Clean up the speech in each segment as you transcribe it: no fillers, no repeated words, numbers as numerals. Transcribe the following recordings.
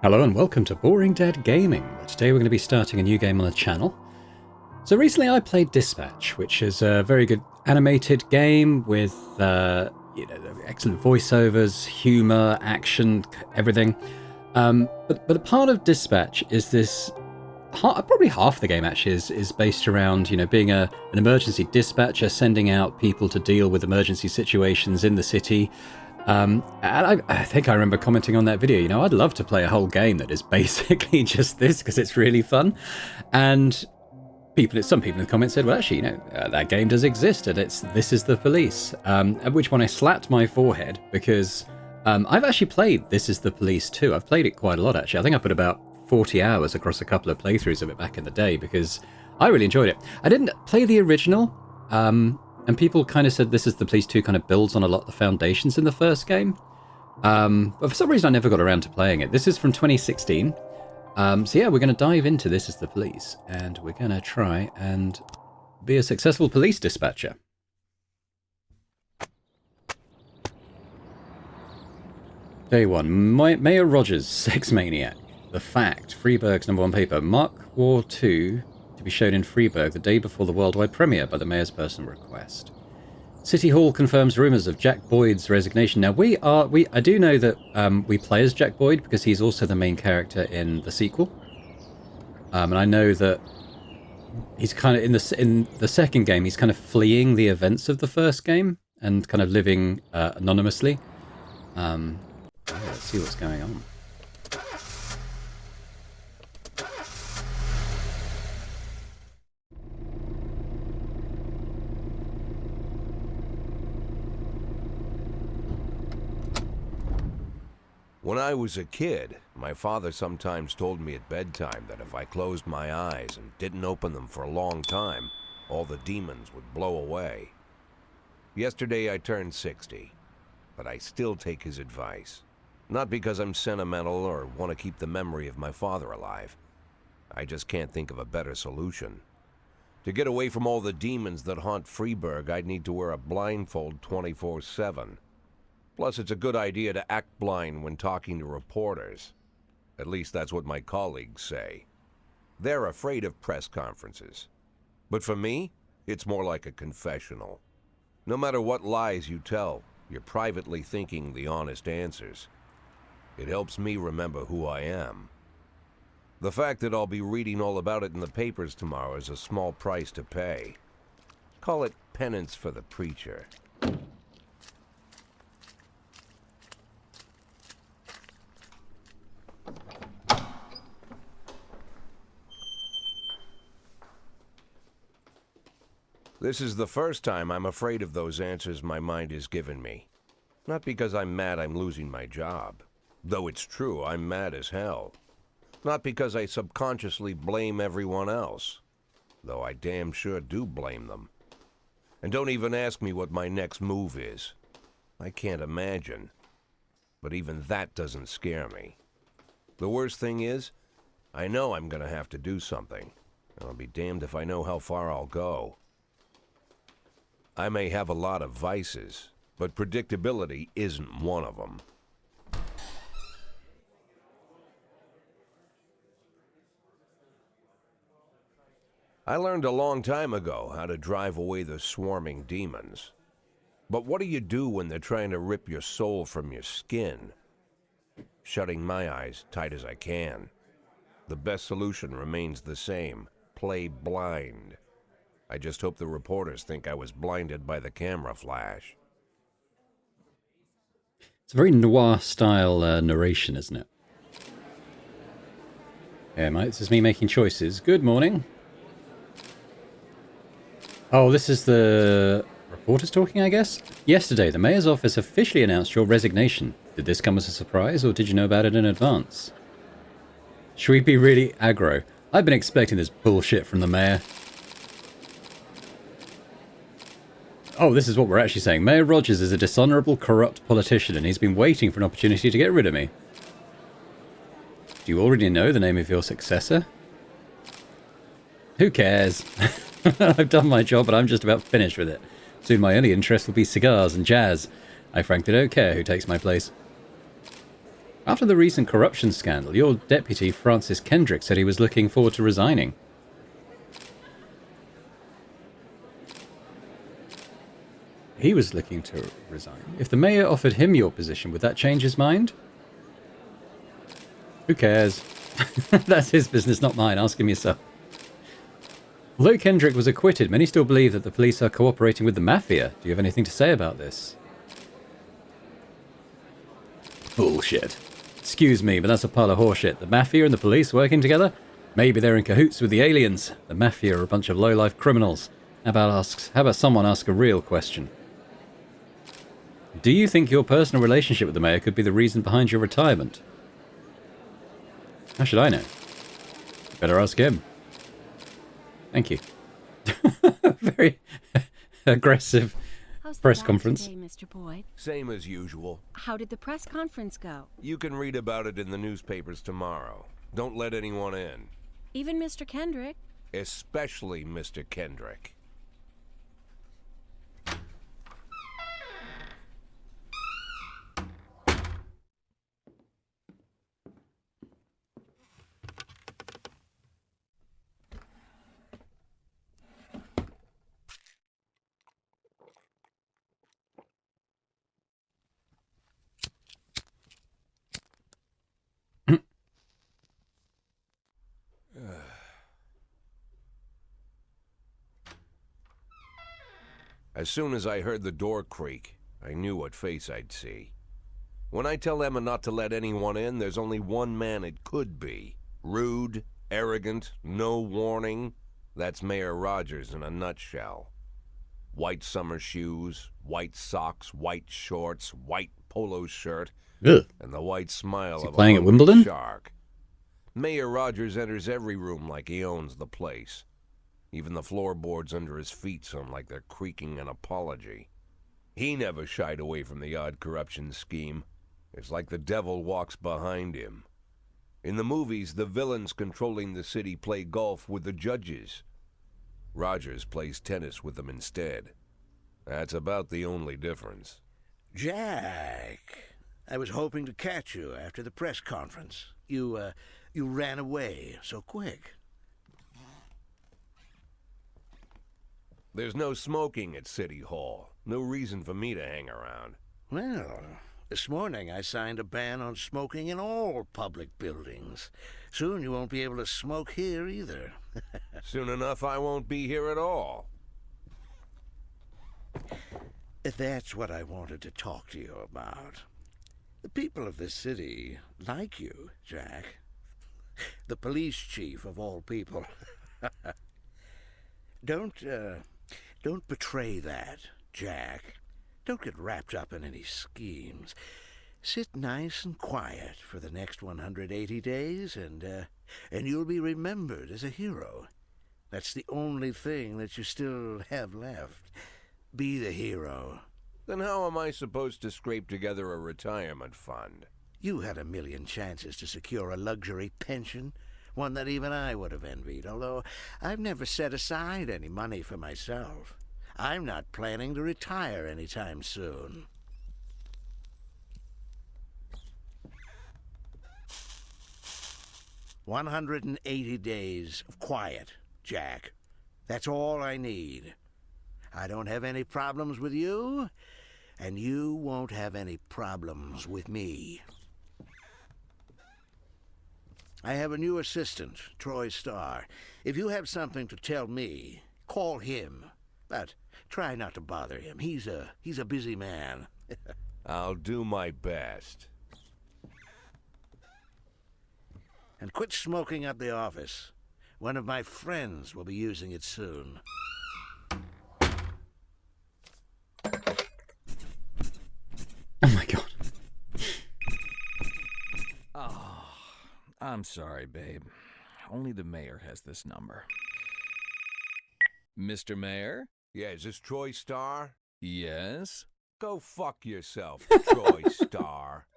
Hello and welcome to Boring Dead Gaming. Today we're going to be starting a new game on the channel. So recently I played Dispatch, which is a very good animated game with excellent voiceovers, humour, action, everything. But a part of Dispatch is this, probably half the game actually is based around being an emergency dispatcher, sending out people to deal with emergency situations in the city. And I think I remember commenting on that video, I'd love to play a whole game that is basically just this because it's really fun. And some people in the comments said, well, actually, that game does exist and This Is the Police. At which one I slapped my forehead because I've actually played This Is the Police too. I've played it quite a lot, actually. I think I put about 40 hours across a couple of playthroughs of it back in the day because I really enjoyed it. I didn't play the original. And people kind of said This Is the Police 2 kind of builds on a lot of the foundations in the first game. But for some reason I never got around to playing it. This is from 2016. So yeah, we're going to dive into This Is the Police. And we're going to try and be a successful police dispatcher. Day 1. Mayor Rogers, sex maniac. The Fact. Freeburg's #1 paper. Mark War 2... to be shown in Freeburg the day before the worldwide premiere by the mayor's personal request. City Hall confirms rumours of Jack Boyd's resignation. Now I do know that we play as Jack Boyd because he's also the main character in the sequel. And I know that he's kind of in the second game he's kind of fleeing the events of the first game and kind of living anonymously. Let's see what's going on. When I was a kid, my father sometimes told me at bedtime that if I closed my eyes and didn't open them for a long time, all the demons would blow away. Yesterday I turned 60, but I still take his advice. Not because I'm sentimental or want to keep the memory of my father alive. I just can't think of a better solution. To get away from all the demons that haunt Freeburg, I'd need to wear a blindfold 24/7. Plus, it's a good idea to act blind when talking to reporters. At least that's what my colleagues say. They're afraid of press conferences. But for me, it's more like a confessional. No matter what lies you tell, you're privately thinking the honest answers. It helps me remember who I am. The fact that I'll be reading all about it in the papers tomorrow is a small price to pay. Call it penance for the preacher. This is the first time I'm afraid of those answers my mind has given me. Not because I'm mad I'm losing my job. Though it's true, I'm mad as hell. Not because I subconsciously blame everyone else. Though I damn sure do blame them. And don't even ask me what my next move is. I can't imagine. But even that doesn't scare me. The worst thing is, I know I'm gonna have to do something. And I'll be damned if I know how far I'll go. I may have a lot of vices, but predictability isn't one of them. I learned a long time ago how to drive away the swarming demons. But what do you do when they're trying to rip your soul from your skin? Shutting my eyes tight as I can. The best solution remains the same: play blind. I just hope the reporters think I was blinded by the camera flash. It's a very noir-style narration, isn't it? Yeah, mate, this is me making choices. Good morning. Oh, this is the reporters talking, I guess? Yesterday, the mayor's office officially announced your resignation. Did this come as a surprise, or did you know about it in advance? Should we be really aggro? I've been expecting this bullshit from the mayor. Oh, this is what we're actually saying. Mayor Rogers is a dishonourable, corrupt politician, and he's been waiting for an opportunity to get rid of me. Do you already know the name of your successor? Who cares? I've done my job, and I'm just about finished with it. Soon my only interest will be cigars and jazz. I frankly don't care who takes my place. After the recent corruption scandal, your deputy, Francis Kendrick, said he was looking forward to resigning. He was looking to resign. If the mayor offered him your position, would that change his mind? Who cares? That's his business, not mine. Ask him yourself. Although Kendrick was acquitted, many still believe that the police are cooperating with the mafia. Do you have anything to say about this? Bullshit. Excuse me, but that's a pile of horseshit. The mafia and the police working together? Maybe they're in cahoots with the aliens. The mafia are a bunch of low-life criminals. How about someone ask a real question? Do you think your personal relationship with the mayor could be the reason behind your retirement? How should I know? Better ask him. Thank you. Very aggressive press conference. Today, Mr. Boyd? Same as usual. How did the press conference go? You can read about it in the newspapers tomorrow. Don't let anyone in. Even Mr. Kendrick? Especially Mr. Kendrick. As soon as I heard the door creak, I knew what face I'd see. When I tell Emma not to let anyone in, there's only one man it could be. Rude, arrogant, no warning. That's Mayor Rogers in a nutshell. White summer shoes, white socks, white shorts, white polo shirt, Ugh. and the white smile of playing a at Wimbledon? shark. Mayor Rogers enters every room like he owns the place. Even the floorboards under his feet sound like they're creaking an apology. He never shied away from the odd corruption scheme. It's like the devil walks behind him. In the movies, the villains controlling the city play golf with the judges. Rogers plays tennis with them instead. That's about the only difference. Jack, I was hoping to catch you after the press conference. You ran away so quick. There's no smoking at City Hall. No reason for me to hang around. Well, this morning I signed a ban on smoking in all public buildings. Soon you won't be able to smoke here either. Soon enough, I won't be here at all. That's what I wanted to talk to you about. The people of this city like you, Jack. The police chief of all people. Don't betray that, Jack. Don't get wrapped up in any schemes. Sit nice and quiet for the next 180 days, and you'll be remembered as a hero. That's the only thing that you still have left. Be the hero. Then how am I supposed to scrape together a retirement fund? You had a million chances to secure a luxury pension, one that even I would have envied, although I've never set aside any money for myself. I'm not planning to retire anytime soon. "180 days of quiet, Jack. That's all I need. I don't have any problems with you, and you won't have any problems with me. I have a new assistant, Troy Starr. If you have something to tell me, call him. But try not to bother him. He's a busy man." I'll do my best. "And quit smoking at the office. One of my friends will be using it soon." Oh my god. I'm sorry, babe. Only the mayor has this number. Mr. Mayor? Yeah, is this Troy Starr? Yes? Go fuck yourself, Troy Starr.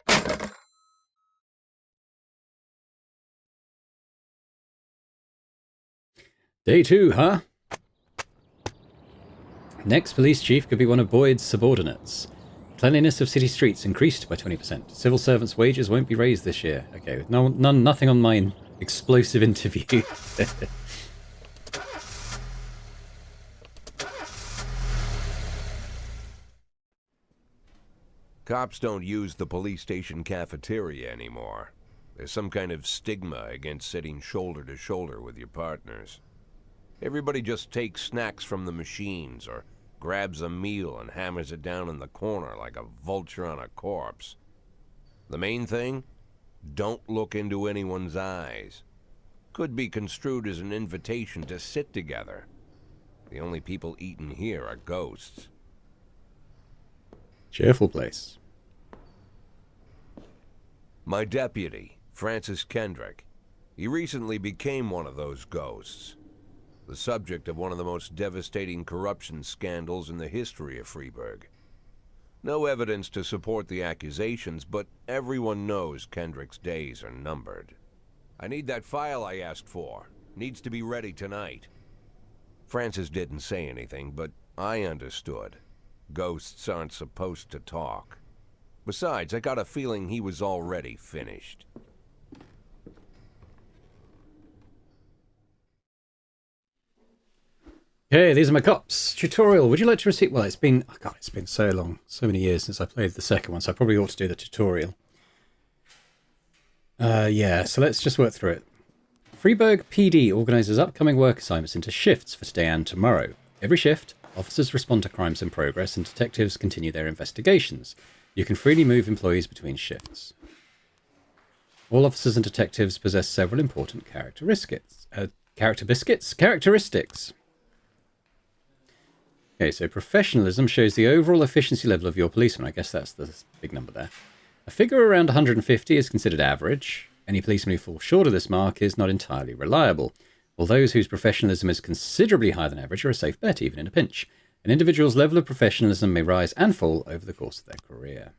Day 2, huh? Next police chief could be one of Boyd's subordinates. Cleanliness of city streets increased by 20%. Civil servants' wages won't be raised this year. Okay, with nothing on my explosive interview. Cops don't use the police station cafeteria anymore. There's some kind of stigma against sitting shoulder to shoulder with your partners. Everybody just takes snacks from the machines or grabs a meal and hammers it down in the corner like a vulture on a corpse. The main thing? Don't look into anyone's eyes. Could be construed as an invitation to sit together. The only people eating here are ghosts. Cheerful place. My deputy, Francis Kendrick, he recently became one of those ghosts. The subject of one of the most devastating corruption scandals in the history of Freeburg. No evidence to support the accusations, but everyone knows Kendrick's days are numbered. I need that file I asked for. Needs to be ready tonight. Francis didn't say anything, but I understood. Ghosts aren't supposed to talk. Besides, I got a feeling he was already finished. Okay, these are my cops. Tutorial. Would you like to receive... Well, it's been so long. So many years since I played the second one, so I probably ought to do the tutorial. Yeah, so let's just work through it. Freeburg PD organises upcoming work assignments into shifts for today and tomorrow. Every shift, officers respond to crimes in progress and detectives continue their investigations. You can freely move employees between shifts. All officers and detectives possess several important characteristics. Okay, so professionalism shows the overall efficiency level of your policeman. I guess that's the big number there. A figure around 150 is considered average. Any policeman who falls short of this mark is not entirely reliable, while those whose professionalism is considerably higher than average are a safe bet, even in a pinch. An individual's level of professionalism may rise and fall over the course of their career.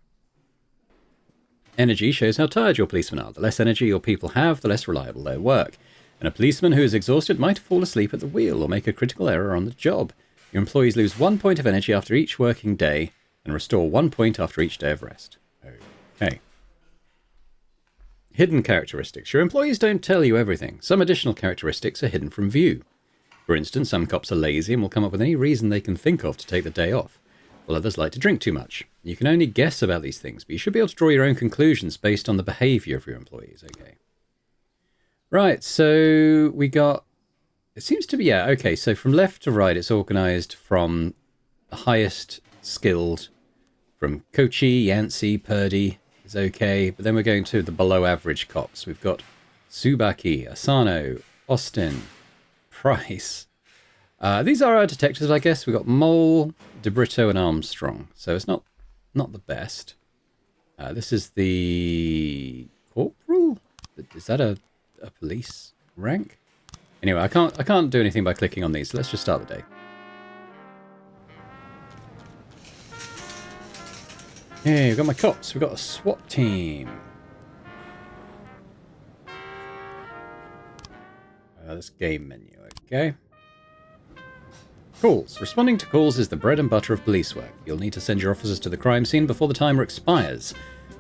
Energy shows how tired your policemen are. The less energy your people have, the less reliable their work. And a policeman who is exhausted might fall asleep at the wheel or make a critical error on the job. Your employees lose 1 point of energy after each working day and restore 1 point after each day of rest. Okay. Hidden characteristics. Your employees don't tell you everything. Some additional characteristics are hidden from view. For instance, some cops are lazy and will come up with any reason they can think of to take the day off, while others like to drink too much. You can only guess about these things, but you should be able to draw your own conclusions based on the behaviour of your employees. Okay. Right, so we got... It seems to be... Yeah, okay, so from left to right, it's organised from the highest skilled, from Kochi, Yancey, Purdy is okay, but then we're going to the below average cops. We've got Tsubaki, Asano, Austin, Price. These are our detectives, I guess. We've got Mole, DeBrito, and Armstrong. So it's not the best. This is the corporal? Is that a police rank? Anyway, I can't do anything by clicking on these. So let's just start the day. Hey, we've got my cops. We've got a SWAT team. This game menu, okay. Calls. Responding to calls is the bread and butter of police work. You'll need to send your officers to the crime scene before the timer expires.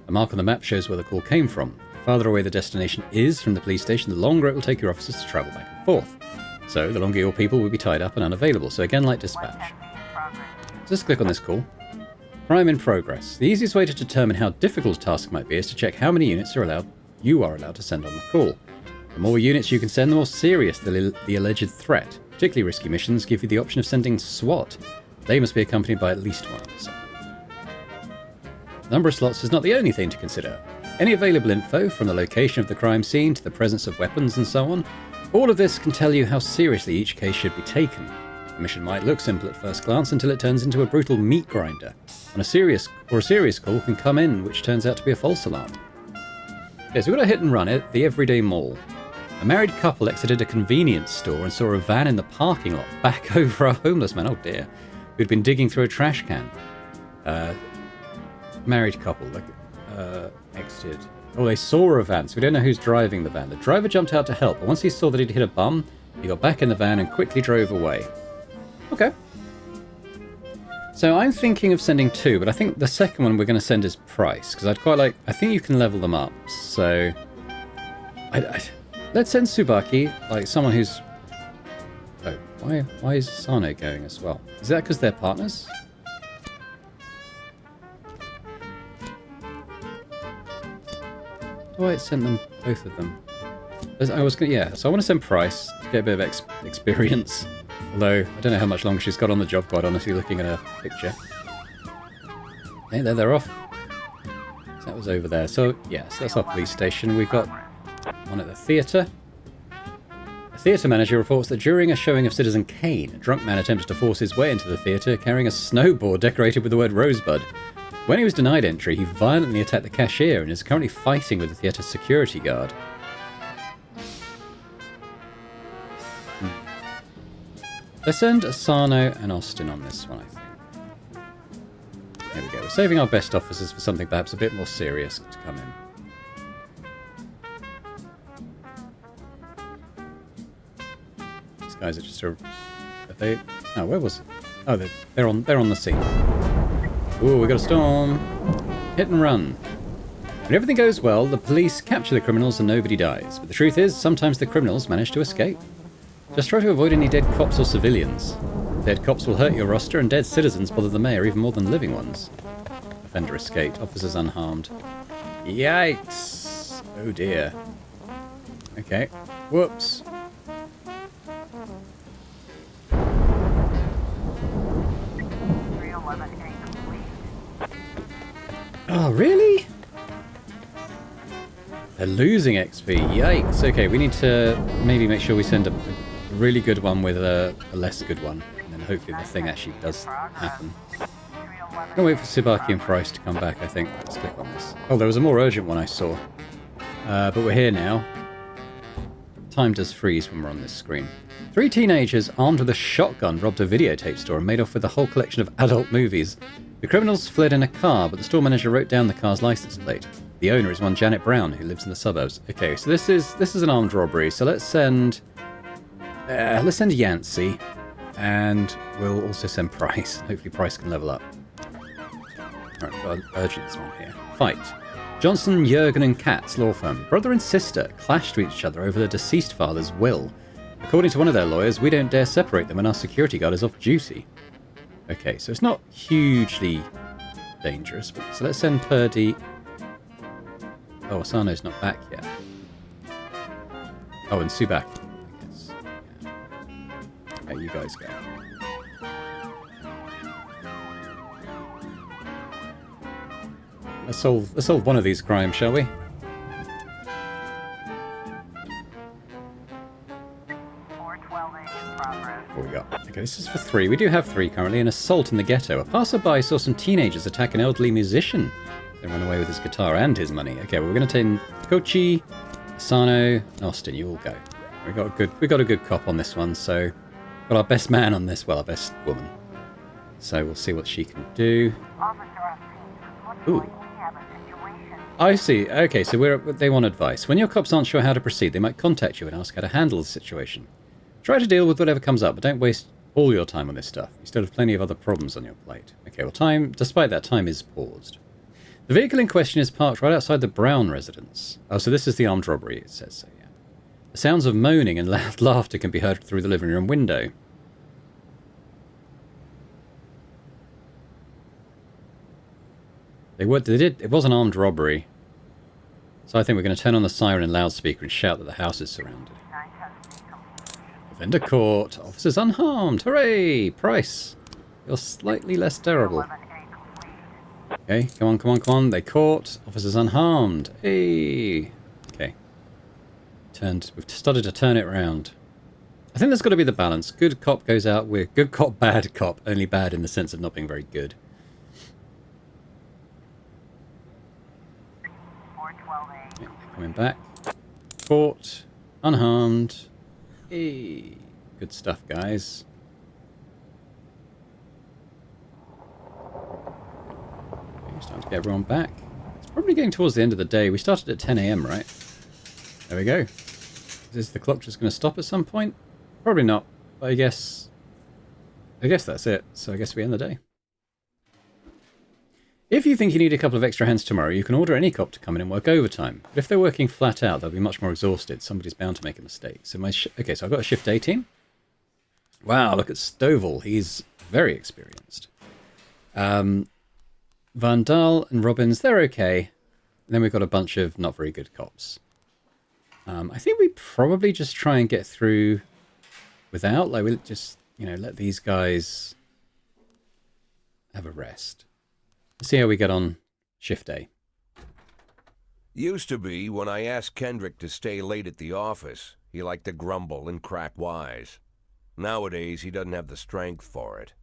A mark on the map shows where the call came from. The farther away the destination is from the police station, the longer it will take your officers to travel back and forth. So, the longer your people will be tied up and unavailable. So again, like dispatch. Just click on this call. Crime in progress. The easiest way to determine how difficult a task might be is to check how many units you are allowed to send on the call. The more units you can send, the more serious the alleged threat. Particularly risky missions give you the option of sending SWAT. They must be accompanied by at least one officer. The number of slots is not the only thing to consider. Any available info, from the location of the crime scene to the presence of weapons and so on, all of this can tell you how seriously each case should be taken. A mission might look simple at first glance until it turns into a brutal meat grinder. A serious call can come in, which turns out to be a false alarm. Okay, so we've got a hit and run at the Everyday Mall. A married couple exited a convenience store and saw a van in the parking lot back over a homeless man, oh dear, who'd been digging through a trash can. Married couple, exited. Oh, they saw a van, so we don't know who's driving the van. The driver jumped out to help, but once he saw that he'd hit a bum, he got back in the van and quickly drove away. Okay. So I'm thinking of sending 2, but I think the second one we're going to send is Price, because I'd quite like... I think you can level them up, so... let's send Tsubaki, like someone who's... Oh, why is Sano going as well? Is that because they're partners? Oh, I sent them, both of them. I was gonna, yeah, so I want to send Price, to get a bit of experience. Although, I don't know how much longer she's got on the job, quite honestly, looking at her picture. Okay, there they're off. So that was over there. So, yeah, so that's our police station. We've got one at the theatre. The theatre manager reports that during a showing of Citizen Kane, a drunk man attempted to force his way into the theatre carrying a snowboard decorated with the word Rosebud. When he was denied entry, he violently attacked the cashier and is currently fighting with the theatre's security guard. Let's send Asano and Austin on this one, I think. There we go. We're saving our best officers for something perhaps a bit more serious to come in. These guys are just... Are they... Oh, where was it? Oh, they're on the scene. Ooh, we got a storm. Hit and run. When everything goes well, the police capture the criminals and nobody dies. But the truth is, sometimes the criminals manage to escape. Just try to avoid any dead cops or civilians. Dead cops will hurt your roster, and dead citizens bother the mayor even more than living ones. Offender escaped. Officers unharmed. Yikes! Oh dear. Okay. Whoops. Oh, really? They're losing XP. Yikes. Okay, we need to maybe make sure we send a really good one with a less good one. And then hopefully the thing actually does happen. I'm gonna wait for Tsubaki and Price to come back, I think. Let's click on this. Oh, there was a more urgent one I saw. But we're here now. Time does freeze when we're on this screen. 3 teenagers armed with a shotgun robbed a videotape store and made off with a whole collection of adult movies. The criminals fled in a car, but the store manager wrote down the car's license plate. The owner is one Janet Brown, who lives in the suburbs. Okay, so this is an armed robbery. So let's send Yancey, and we'll also send Price. Hopefully Price can level up. Alright, we've got an urgent one here. Fight. Johnson, Jurgen and Katz law firm. Brother and sister clashed to each other over the deceased father's will. According to one of their lawyers, we don't dare separate them when our security guard is off duty. Okay, so it's not hugely dangerous. So let's send Purdy. Oh, Asano's not back yet. Oh, and Subaki, I guess. Yeah. Okay, you guys go. Let's solve one of these crimes, shall we? What we got? Okay, this is for 3. We do have 3 currently. An assault in the ghetto. A passerby saw some teenagers attack an elderly musician. They ran away with his guitar and his money. Okay, well, we're going to take Kochi, Asano, and Austin. You all go. We got a good cop on this one, so got our best man on this. Well, our best woman. So we'll see what she can do. Ooh. I see. Okay, so they want advice. When your cops aren't sure how to proceed, they might contact you and ask how to handle the situation. Try to deal with whatever comes up, but don't waste all your time on this stuff. You still have plenty of other problems on your plate. Okay, well, despite that, time is paused. The vehicle in question is parked right outside the Brown residence. Oh, so this is the armed robbery, it says so, yeah. The sounds of moaning and loud laughter can be heard through the living room window. It was an armed robbery. So I think we're going to turn on the siren and loudspeaker and shout that the house is surrounded. Offender caught. Officers unharmed. Hooray! Price. You're slightly less terrible. Okay, come on. They caught. Officers unharmed. Hey! Okay. We've started to turn it around. I think there's got to be the balance. Good cop goes out with good cop, bad cop. Only bad in the sense of not being very good. Yeah, coming back. Caught. Unharmed. Hey. Good stuff, guys. Okay, starting to get everyone back. It's probably getting towards the end of the day. We started at 10 AM, right? There we go. Is the clock just going to stop at some point? Probably not. But I guess that's it. So I guess we end the day. If you think you need a couple of extra hands tomorrow, you can order any cop to come in and work overtime. But if they're working flat out, they'll be much more exhausted. Somebody's bound to make a mistake. So okay, so I've got a shift 18. Wow, look at Stovall. He's very experienced. Van Dahl and Robbins, they're okay. And then we've got a bunch of not very good cops. I think we probably just try and get through without, like, we'll just, let these guys have a rest. Let's see how we get on shift A. Used to be, when I asked Kendrick to stay late at the office, he liked to grumble and crack wise. Nowadays, he doesn't have the strength for it.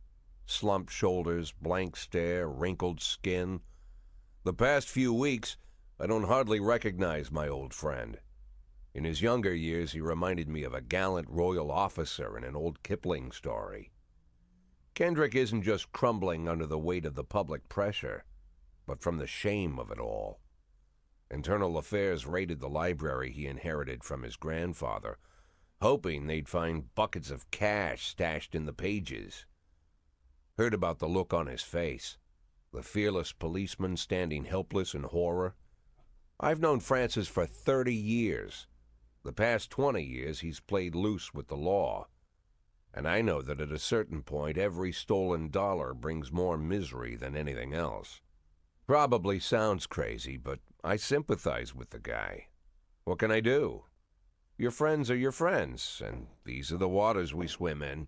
Slumped shoulders, blank stare, wrinkled skin. The past few weeks, I don't hardly recognize my old friend. In his younger years, he reminded me of a gallant royal officer in an old Kipling story. Kendrick isn't just crumbling under the weight of the public pressure, but from the shame of it all. Internal Affairs raided the library he inherited from his grandfather, hoping they'd find buckets of cash stashed in the pages. Heard about the look on his face, the fearless policeman standing helpless in horror. I've known Francis for 30 years. The past 20 years he's played loose with the law. And I know that at a certain point, every stolen dollar brings more misery than anything else. Probably sounds crazy, but I sympathize with the guy. What can I do? Your friends are your friends, and these are the waters we swim in.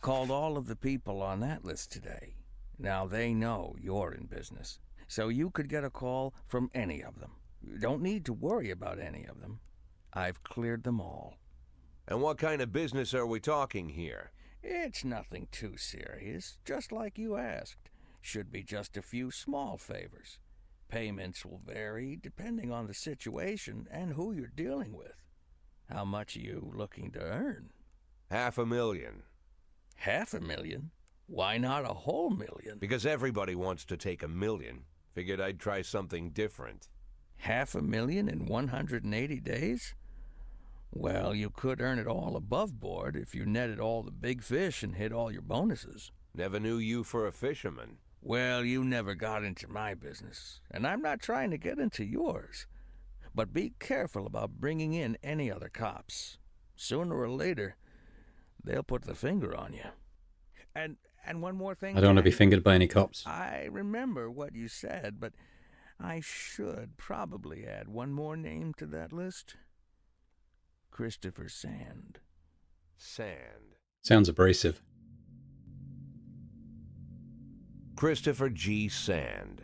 Called all of the people on that list today. Now they know you're in business, so you could get a call from any of them. You don't need to worry about any of them. I've cleared them all. And what kind of business are we talking here? It's nothing too serious, just like you asked. Should be just a few small favors. Payments will vary depending on the situation and who you're dealing with. How much are you looking to earn? $500,000. $500,000? Why not a whole million? Because everybody wants to take $1 million. Figured I'd try something different. $500,000 in 180 days? Well, you could earn it all above board if you netted all the big fish and hit all your bonuses. Never knew you for a fisherman. Well, you never got into my business, and I'm not trying to get into yours. But be careful about bringing in any other cops. Sooner or later, they'll put the finger on you. And one more thing. I don't want to be fingered by any cops. I remember what you said, but I should probably add one more name to that list. Christopher Sand. Sand. Sounds abrasive. Christopher G. Sand.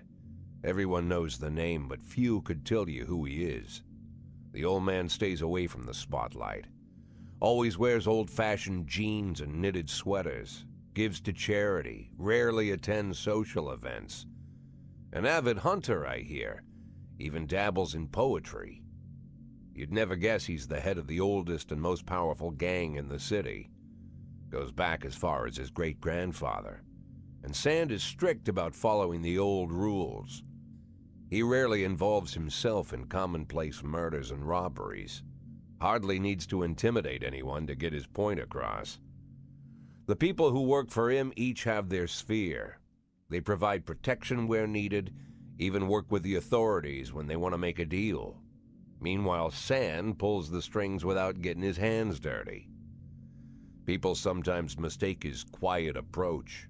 Everyone knows the name, but few could tell you who he is. The old man stays away from the spotlight. Always wears old-fashioned jeans and knitted sweaters. Gives to charity. Rarely attends social events. An avid hunter, I hear. Even dabbles in poetry. You'd never guess he's the head of the oldest and most powerful gang in the city. Goes back as far as his great-grandfather. And Sand is strict about following the old rules. He rarely involves himself in commonplace murders and robberies. Hardly needs to intimidate anyone to get his point across. The people who work for him each have their sphere. They provide protection where needed, even work with the authorities when they want to make a deal. Meanwhile, Sand pulls the strings without getting his hands dirty. People sometimes mistake his quiet approach.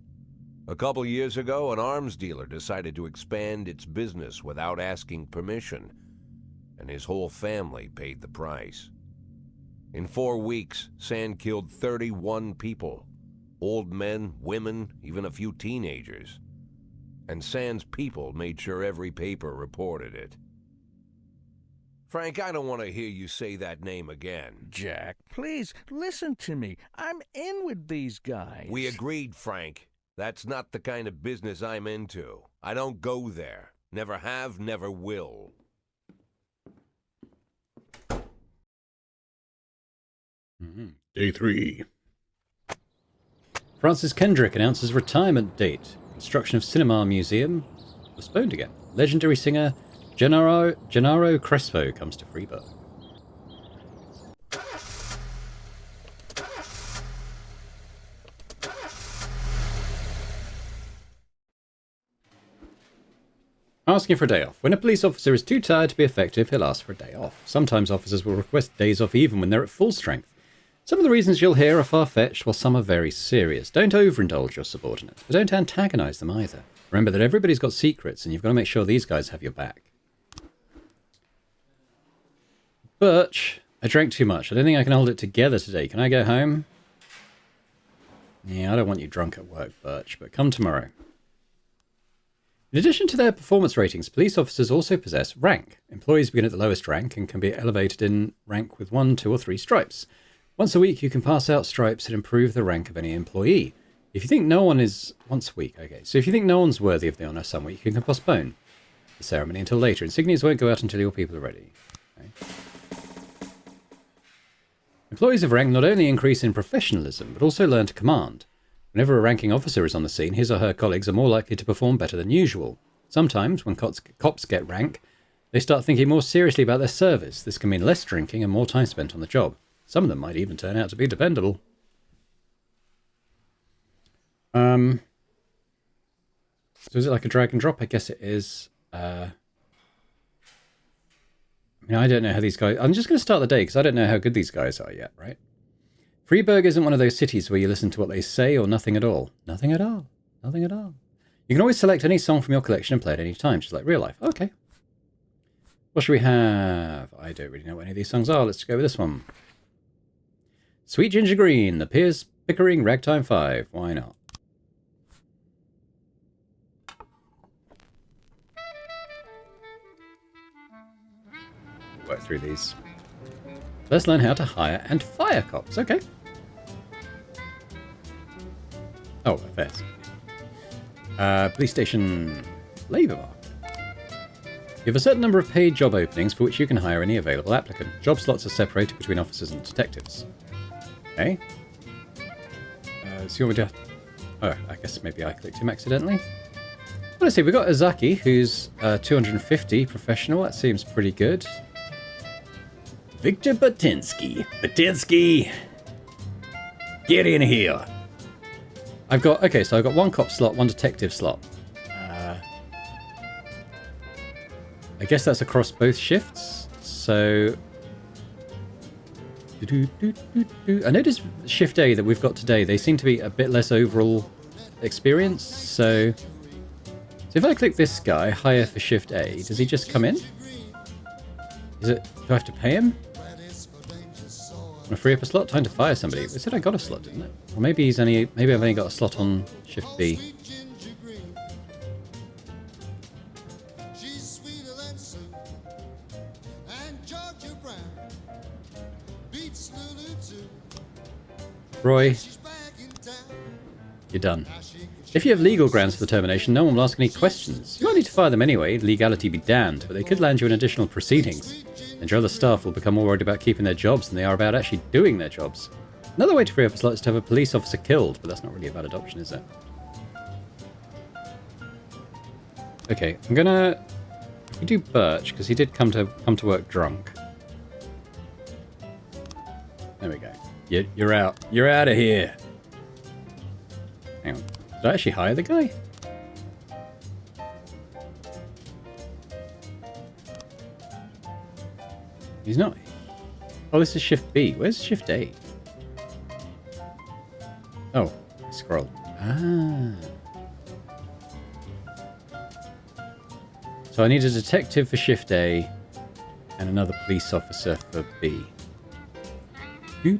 A couple years ago, an arms dealer decided to expand its business without asking permission, and his whole family paid the price. In 4 weeks, Sand killed 31 people. Old men, women, even a few teenagers. And Sand's people made sure every paper reported it. Frank, I don't want to hear you say that name again. Jack, please, listen to me. I'm in with these guys. We agreed, Frank. That's not the kind of business I'm into. I don't go there. Never have, never will. Day 3. Francis Kendrick announces retirement date. Construction of Cinema Museum postponed again. Legendary singer Gennaro Crespo comes to Freeburg. Asking for a day off. When a police officer is too tired to be effective, he'll ask for a day off. Sometimes officers will request days off even when they're at full strength. Some of the reasons you'll hear are far-fetched, while some are very serious. Don't overindulge your subordinates, but don't antagonize them either. Remember that everybody's got secrets, and you've got to make sure these guys have your back. Birch, I drank too much. I don't think I can hold it together today. Can I go home? Yeah, I don't want you drunk at work, Birch, but come tomorrow. In addition to their performance ratings, police officers also possess rank. Employees begin at the lowest rank and can be elevated in rank with 1, 2, or 3 stripes. Once a week, you can pass out stripes and improve the rank of any employee. If you think no one is... Once a week, okay. So if you think no one's worthy of the honour some week, you can postpone the ceremony until later. Insignias won't go out until your people are ready. Okay. Employees of rank not only increase in professionalism, but also learn to command. Whenever a ranking officer is on the scene, his or her colleagues are more likely to perform better than usual. Sometimes, when cops get rank, they start thinking more seriously about their service. This can mean less drinking and more time spent on the job. Some of them might even turn out to be dependable. So is it like a drag and drop? I guess it is. I mean, I don't know how these guys... I'm just going to start the day because I don't know how good these guys are yet, right? Freeburg isn't one of those cities where you listen to what they say or nothing at all. Nothing at all. Nothing at all. You can always select any song from your collection and play it any time, just like real life. Okay. What should we have? I don't really know what any of these songs are. Let's go with this one. Sweet Ginger Green, The Piers Pickering Ragtime 5. Why not? Work through these. Let's learn how to hire and fire cops. Okay. Oh, affairs. Police station labour market. You have a certain number of paid job openings for which you can hire any available applicant. Job slots are separated between officers and detectives. Okay. So you want me to... Oh, I guess maybe I clicked him accidentally. Well, let's see. We've got Azaki, who's 250 professional. That seems pretty good. Victor Batinsky. Batinsky! Get in here! I've got... Okay, so I've got 1 cop slot, 1 detective slot. I guess that's across both shifts. So... I noticed shift A that we've got today, they seem to be a bit less overall experience. So if I click this guy, hire for shift A, does he just come in? Is it... Do I have to pay him? Want to free up a slot? Time to fire somebody. It said I got a slot, didn't it? Or maybe he's only... Maybe I've only got a slot on shift B. Roy, you're done. If you have legal grounds for the termination, no one will ask any questions. You won't need to fire them anyway, legality be damned, but they could land you in additional proceedings. And your other staff will become more worried about keeping their jobs than they are about actually doing their jobs. Another way to free up a slot is to have a police officer killed, but that's not really a valid option, is it? Okay, I'm gonna... If we do Birch, because he did come to work drunk. There we go. You're out. You're out of here. Hang on. Did I actually hire the guy? He's not. Oh, this is shift B. Where's shift A? Oh, scroll. Ah. So I need a detective for shift A and another police officer for B. I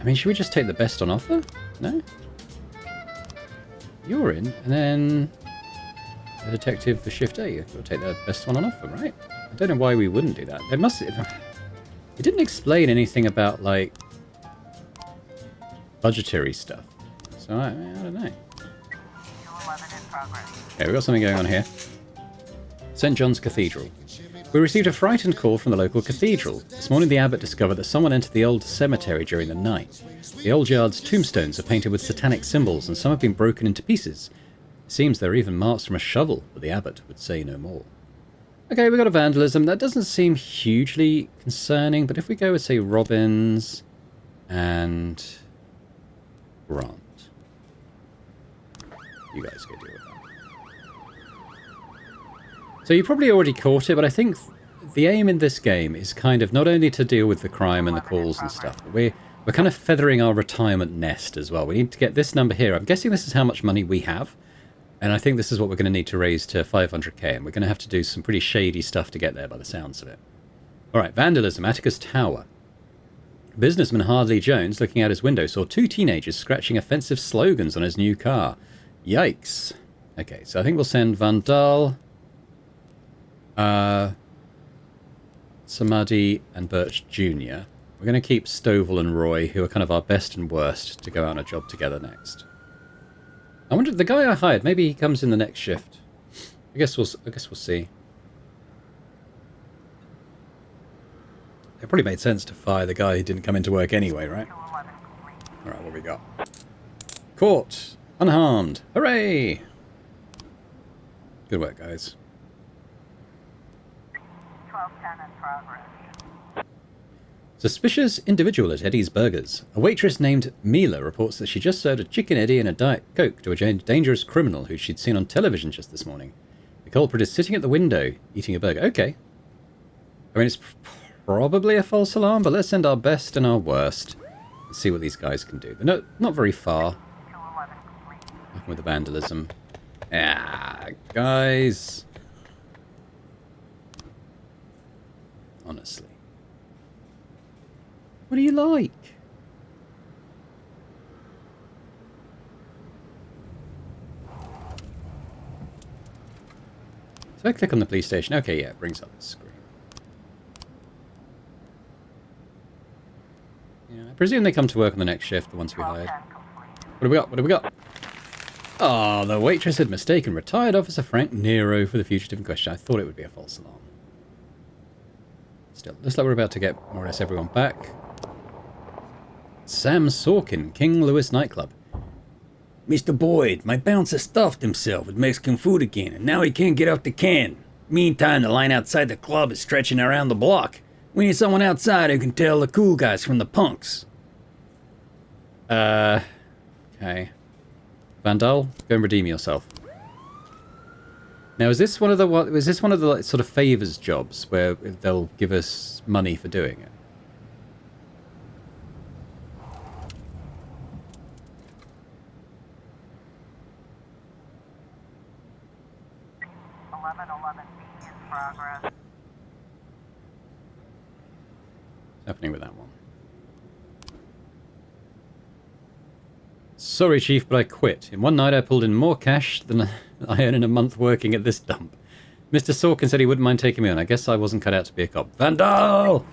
mean, should we just take the best on offer? No? You're in, and then the detective for shift A. We'll take the best one on offer, right? I don't know why we wouldn't do that. It didn't explain anything about, like, budgetary stuff. So, I don't know. Okay, we've got something going on here. St. John's Cathedral. We received a frightened call from the local cathedral. This morning the abbot discovered that someone entered the old cemetery during the night. The old yard's tombstones are painted with satanic symbols and some have been broken into pieces. It seems there are even marks from a shovel, but the abbot would say no more. Okay, we got a vandalism. That doesn't seem hugely concerning, but if we go with, say, Robbins and Grant. You guys go deal with that. So you probably already caught it, but I think the aim in this game is kind of not only to deal with the crime and the calls and stuff, but we're kind of feathering our retirement nest as well. We need to get this number here. I'm guessing this is how much money we have, and I think this is what we're going to need to raise to 500k, and we're going to have to do some pretty shady stuff to get there by the sounds of it. Alright, vandalism, Atticus Tower. Businessman Hardley Jones, looking out his window, saw two teenagers scratching offensive slogans on his new car. Yikes. Okay, so I think we'll send Vandal, Samadhi, and Birch Jr. We're going to keep Stovall and Roy, who are kind of our best and worst, to go out on a job together next. I wonder, the guy I hired, maybe he comes in the next shift. I guess we'll see. It probably made sense to fire the guy who didn't come into work anyway, right? Alright, what we got? Caught! Unharmed! Hooray! Good work, guys. 1210 in progress. Suspicious individual at Eddie's Burgers. A waitress named Mila reports that she just served a chicken Eddie and a Diet Coke to a dangerous criminal who she'd seen on television just this morning. The culprit is sitting at the window, eating a burger. Okay. I mean, it's probably a false alarm, but let's send our best and our worst and see what these guys can do. They're not very far. With the vandalism. Ah, guys. Honestly. What do you like? So I click on the police station. Okay, yeah, it brings up the screen. Yeah, I presume they come to work on the next shift, the ones we hired. What do we got? What do we got? Oh, the waitress had mistaken retired Officer Frank Nero for the fugitive in question. I thought it would be a false alarm. Still, looks like we're about to get more or less everyone back. Sam Sorkin, King Louis nightclub. Mr. Boyd, my bouncer stuffed himself with Mexican food again, and now he can't get off the can. Meantime, the line outside the club is stretching around the block. We need someone outside who can tell the cool guys from the punks. Okay. Vandal, go and redeem yourself. Now, is this one of the like, sort of favors jobs where they'll give us money for doing it? What's happening with that one? Sorry, Chief, but I quit. In one night, I pulled in more cash than I earn in a month working at this dump. Mr. Sorkin said he wouldn't mind taking me on. I guess I wasn't cut out to be a cop. Vandal!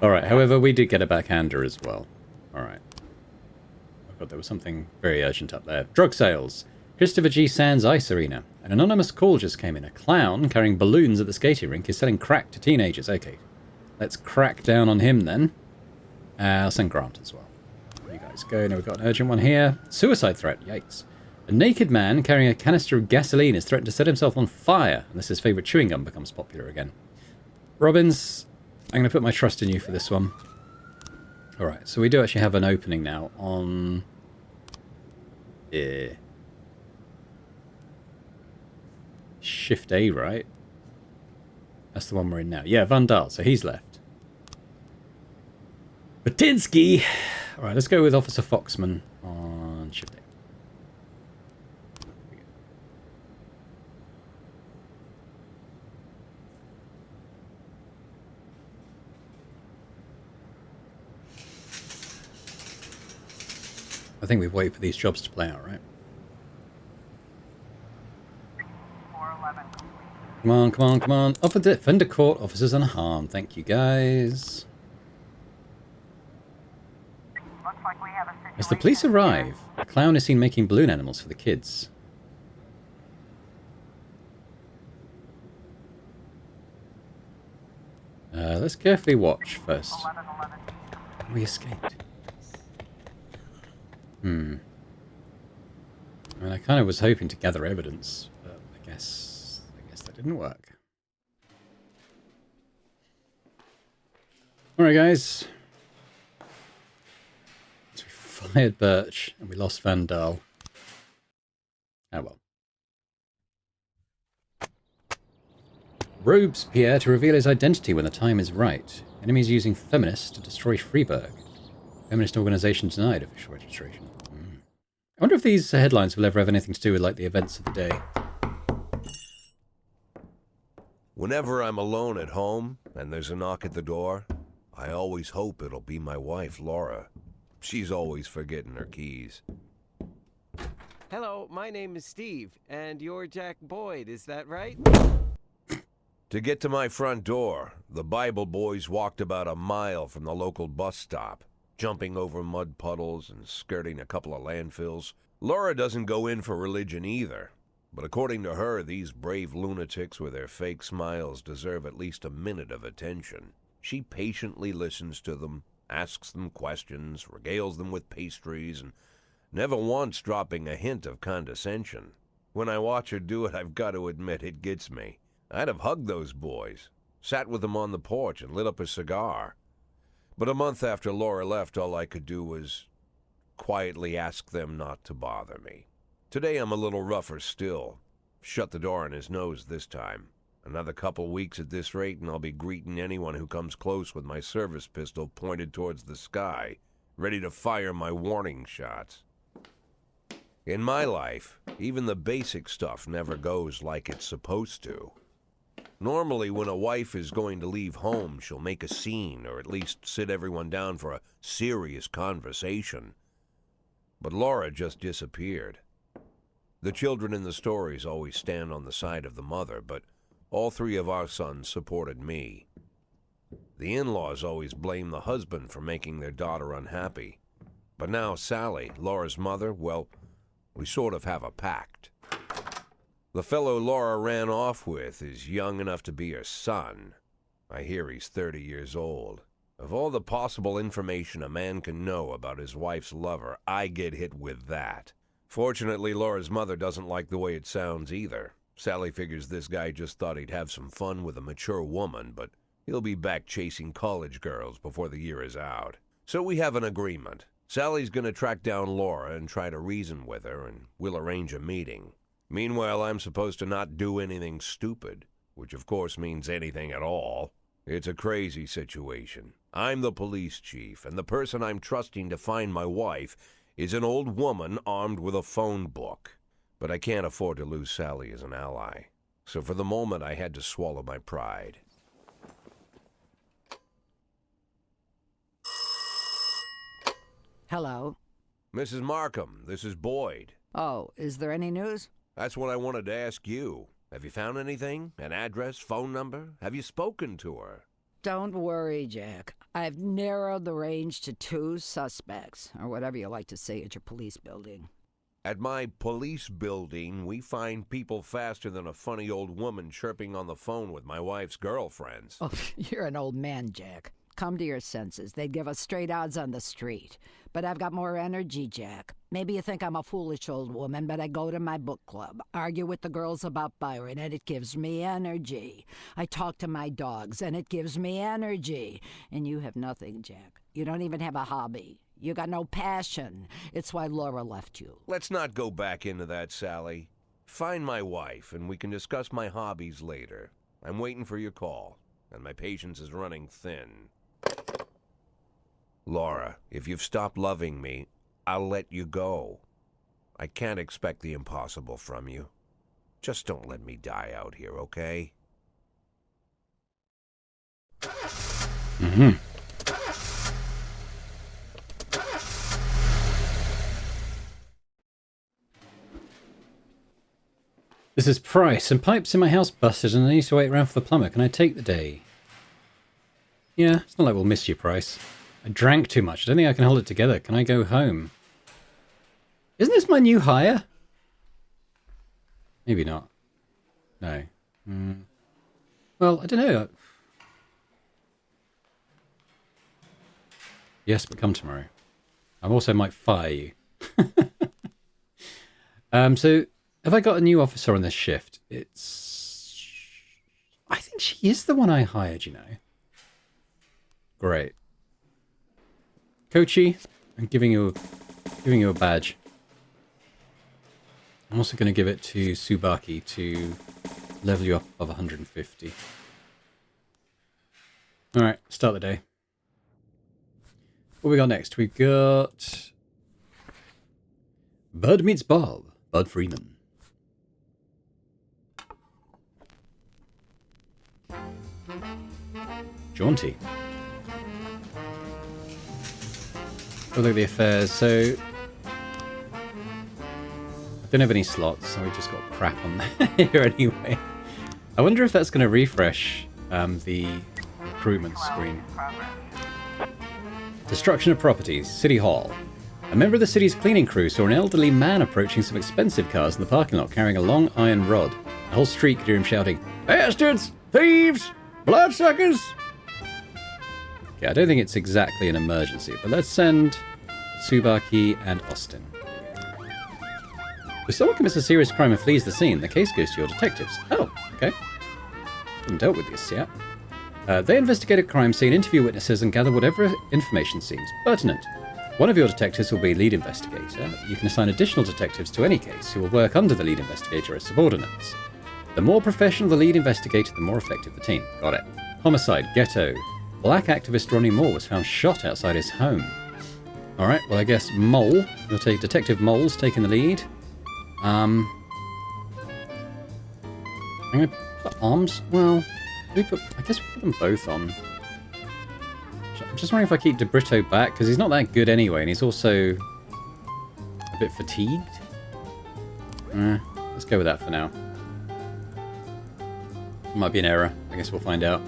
Alright, however, we did get a backhander as well. Alright. Oh god, there was something very urgent up there. Drug sales. Christopher G. Sands Ice Arena. An anonymous call just came in. A clown carrying balloons at the skating rink is selling crack to teenagers. Okay, let's crack down on him then. I'll send Grant as well. You guys go. Now we've got an urgent one here. Suicide threat. Yikes. A naked man carrying a canister of gasoline is threatened to set himself on fire unless his favourite chewing gum becomes popular again. Robbins, I'm going to put my trust in you for this one. Alright, so we do actually have an opening now on... Shift A, right? That's the one we're in now. Yeah, Vandal, so he's left. Batinsky! Alright, let's go with Officer Foxman on Shift A. I think we wait for these jobs to play out, right? Come on, come on, come on. Offer defender court, officers unharmed. Thank you, guys. As the police arrive, a clown is seen making balloon animals for the kids. Let's carefully watch first. We escaped. I mean, I kind of was hoping to gather evidence, but I guess that didn't work. Alright, guys. So we fired Birch, and we lost Vandal. Oh well. Robes Pierre to reveal his identity when the time is right. Enemies using feminists to destroy Freiburg. Feminist organization denied official registration. I wonder if these headlines will ever have anything to do with, like, the events of the day. Whenever I'm alone at home and there's a knock at the door, I always hope it'll be my wife, Laura. She's always forgetting her keys. Hello, my name is Steve, and you're Jack Boyd, is that right? To get to my front door, the Bible boys walked about a mile from the local bus stop, jumping over mud puddles and skirting a couple of landfills. Laura doesn't go in for religion either, but according to her, these brave lunatics with their fake smiles deserve at least a minute of attention. She patiently listens to them, asks them questions, regales them with pastries, and never once dropping a hint of condescension. When I watch her do it, I've got to admit it gets me. I'd have hugged those boys, sat with them on the porch and lit up a cigar. But a month after Laura left, all I could do was quietly ask them not to bother me. Today I'm a little rougher still. Shut the door on his nose this time. Another couple weeks at this rate and I'll be greeting anyone who comes close with my service pistol pointed towards the sky, ready to fire my warning shots. In my life, even the basic stuff never goes like it's supposed to. Normally, when a wife is going to leave home, she'll make a scene, or at least sit everyone down for a serious conversation. But Laura just disappeared. The children in the stories always stand on the side of the mother, but all three of our sons supported me. The in-laws always blame the husband for making their daughter unhappy. But now Sally, Laura's mother, well, we sort of have a pact. The fellow Laura ran off with is young enough to be her son. I hear he's 30 years old. Of all the possible information a man can know about his wife's lover, I get hit with that. Fortunately, Laura's mother doesn't like the way it sounds either. Sally figures this guy just thought he'd have some fun with a mature woman, but he'll be back chasing college girls before the year is out. So we have an agreement. Sally's gonna track down Laura and try to reason with her, and we'll arrange a meeting. Meanwhile, I'm supposed to not do anything stupid, which of course means anything at all. It's a crazy situation. I'm the police chief, and the person I'm trusting to find my wife is an old woman armed with a phone book. But I can't afford to lose Sally as an ally. So for the moment, I had to swallow my pride. Hello. Mrs. Markham, this is Boyd. Oh, is there any news? That's what I wanted to ask you. Have you found anything? An address, phone number? Have you spoken to her? Don't worry, Jack. I've narrowed the range to 2 suspects, or whatever you like to say at your police building. At my police building, we find people faster than a funny old woman chirping on the phone with my wife's girlfriends. Oh, you're an old man, Jack. Come to your senses. They'd give us straight odds on the street. But I've got more energy, Jack. Maybe you think I'm a foolish old woman, but I go to my book club, argue with the girls about Byron, and it gives me energy. I talk to my dogs, and it gives me energy. And you have nothing, Jack. You don't even have a hobby. You got no passion. It's why Laura left you. Let's not go back into that, Sally. Find my wife, and we can discuss my hobbies later. I'm waiting for your call, and my patience is running thin. Laura, if you've stopped loving me, I'll let you go. I can't expect the impossible from you. Just don't let me die out here, okay? Mm-hmm. This is Price. Some pipes in my house busted and I need to wait around for the plumber. Can I take the day? Yeah, it's not like we'll miss you, Price. I drank too much. I don't think I can hold it together. Can I go home? Isn't this my new hire? Maybe not. No. Well, I don't know. Yes, but come tomorrow. I also might fire you. So, have I got a new officer on this shift? I think she is the one I hired, you know. Great. Coachy, I'm giving you a badge. I'm also going to give it to Tsubaki to level you up above 150. Alright, start the day. What we got next? We've got Bud meets Bob. Bud Freeman. Jaunty. Oh, look at the affairs. So I don't have any slots, so we just got crap on here anyway. I wonder if that's going to refresh the recruitment screen. Destruction of properties. City Hall. A member of the city's cleaning crew saw an elderly man approaching some expensive cars in the parking lot carrying a long iron rod. The whole street could hear him shouting, "Bastards! Thieves! Bloodsuckers!" Okay, I don't think it's exactly an emergency, but let's send Tsubaki and Austin. If someone commits a serious crime and flees the scene, the case goes to your detectives. Oh, okay. Haven't dealt with this yet. They investigate a crime scene, interview witnesses, and gather whatever information seems pertinent. One of your detectives will be lead investigator. You can assign additional detectives to any case who will work under the lead investigator as subordinates. The more professional the lead investigator, the more effective the team. Got it. Homicide, ghetto. Black activist Ronnie Moore was found shot outside his home. Alright, well I guess Mole. We'll take Detective Mole's taking the lead. I'm going to put arms. Well, I guess we put them both on. I'm just wondering if I keep De Brito back, because he's not that good anyway, and he's also a bit fatigued. Let's go with that for now. Might be an error. I guess we'll find out.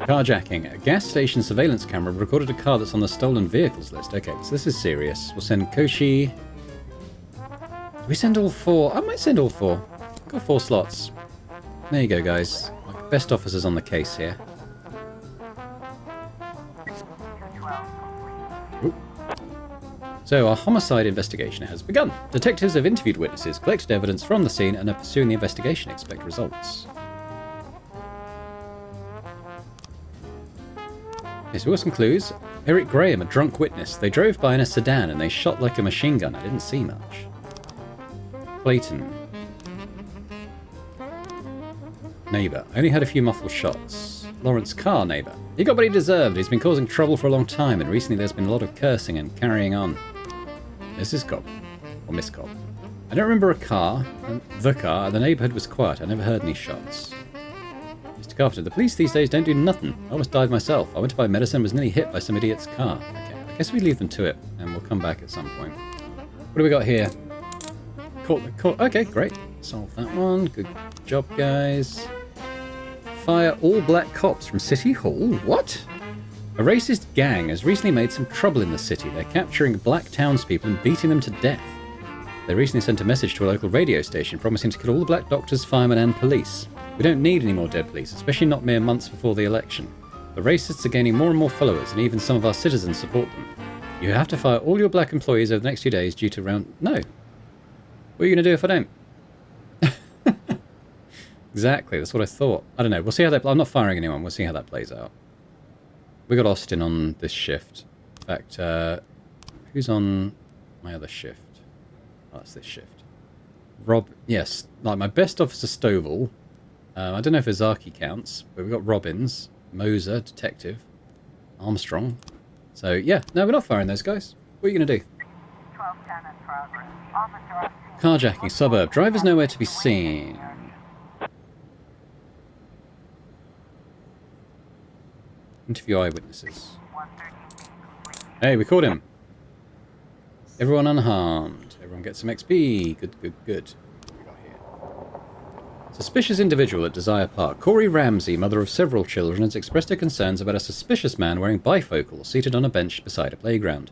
Carjacking. A gas station surveillance camera recorded a car that's on the stolen vehicles list. Okay, so this is serious. We'll send Koshi. Do we send all four? I might send all four. Got 4 slots. There you go, guys. Best officers on the case here. Ooh. So our homicide investigation has begun. Detectives have interviewed witnesses, collected evidence from the scene, and are pursuing the investigation. Expect results. Yes, we got some clues. Eric Graham, a drunk witness. They drove by in a sedan and they shot like a machine gun. I didn't see much. Clayton. Neighbour. I only had a few muffled shots. Lawrence Carr, neighbour. He got what he deserved. He's been causing trouble for a long time, and recently there's been a lot of cursing and carrying on. Mrs. Cobb. Or Miss Cobb. I don't remember a car. The car. The neighbourhood was quiet. I never heard any shots. Mr. Carpenter, the police these days don't do nothing. I almost died myself. I went to buy medicine and was nearly hit by some idiot's car. Okay, I guess we leave them to it, and we'll come back at some point. What do we got here? Court. Okay, great. Solve that one. Good job, guys. Fire all black cops from City Hall? What? A racist gang has recently made some trouble in the city. They're capturing black townspeople and beating them to death. They recently sent a message to a local radio station promising to kill all the black doctors, firemen, and police. We don't need any more dead police, especially not mere months before the election. The racists are gaining more and more followers, and even some of our citizens support them. You have to fire all your black employees over the next few days due to round... No. What are you going to do if I don't? Exactly, that's what I thought. I don't know, we'll see how that... I'm not firing anyone, we'll see how that plays out. We got Austin on this shift. In fact, who's on my other shift? Oh, that's this shift. Rob... Yes, like my best officer, Stovall. I don't know if Izaki counts, but we've got Robbins, Moser, Detective, Armstrong. So, yeah, no, we're not firing those guys. What are you going to do? 1210 in progress. Officer Carjacking, suburb. Drivers nowhere to be seen. Interview eyewitnesses. Hey, we caught him. Everyone unharmed. Everyone gets some XP. Good, good, good. Suspicious individual at Desire Park. Corey Ramsey, mother of several children, has expressed her concerns about a suspicious man wearing bifocals seated on a bench beside a playground.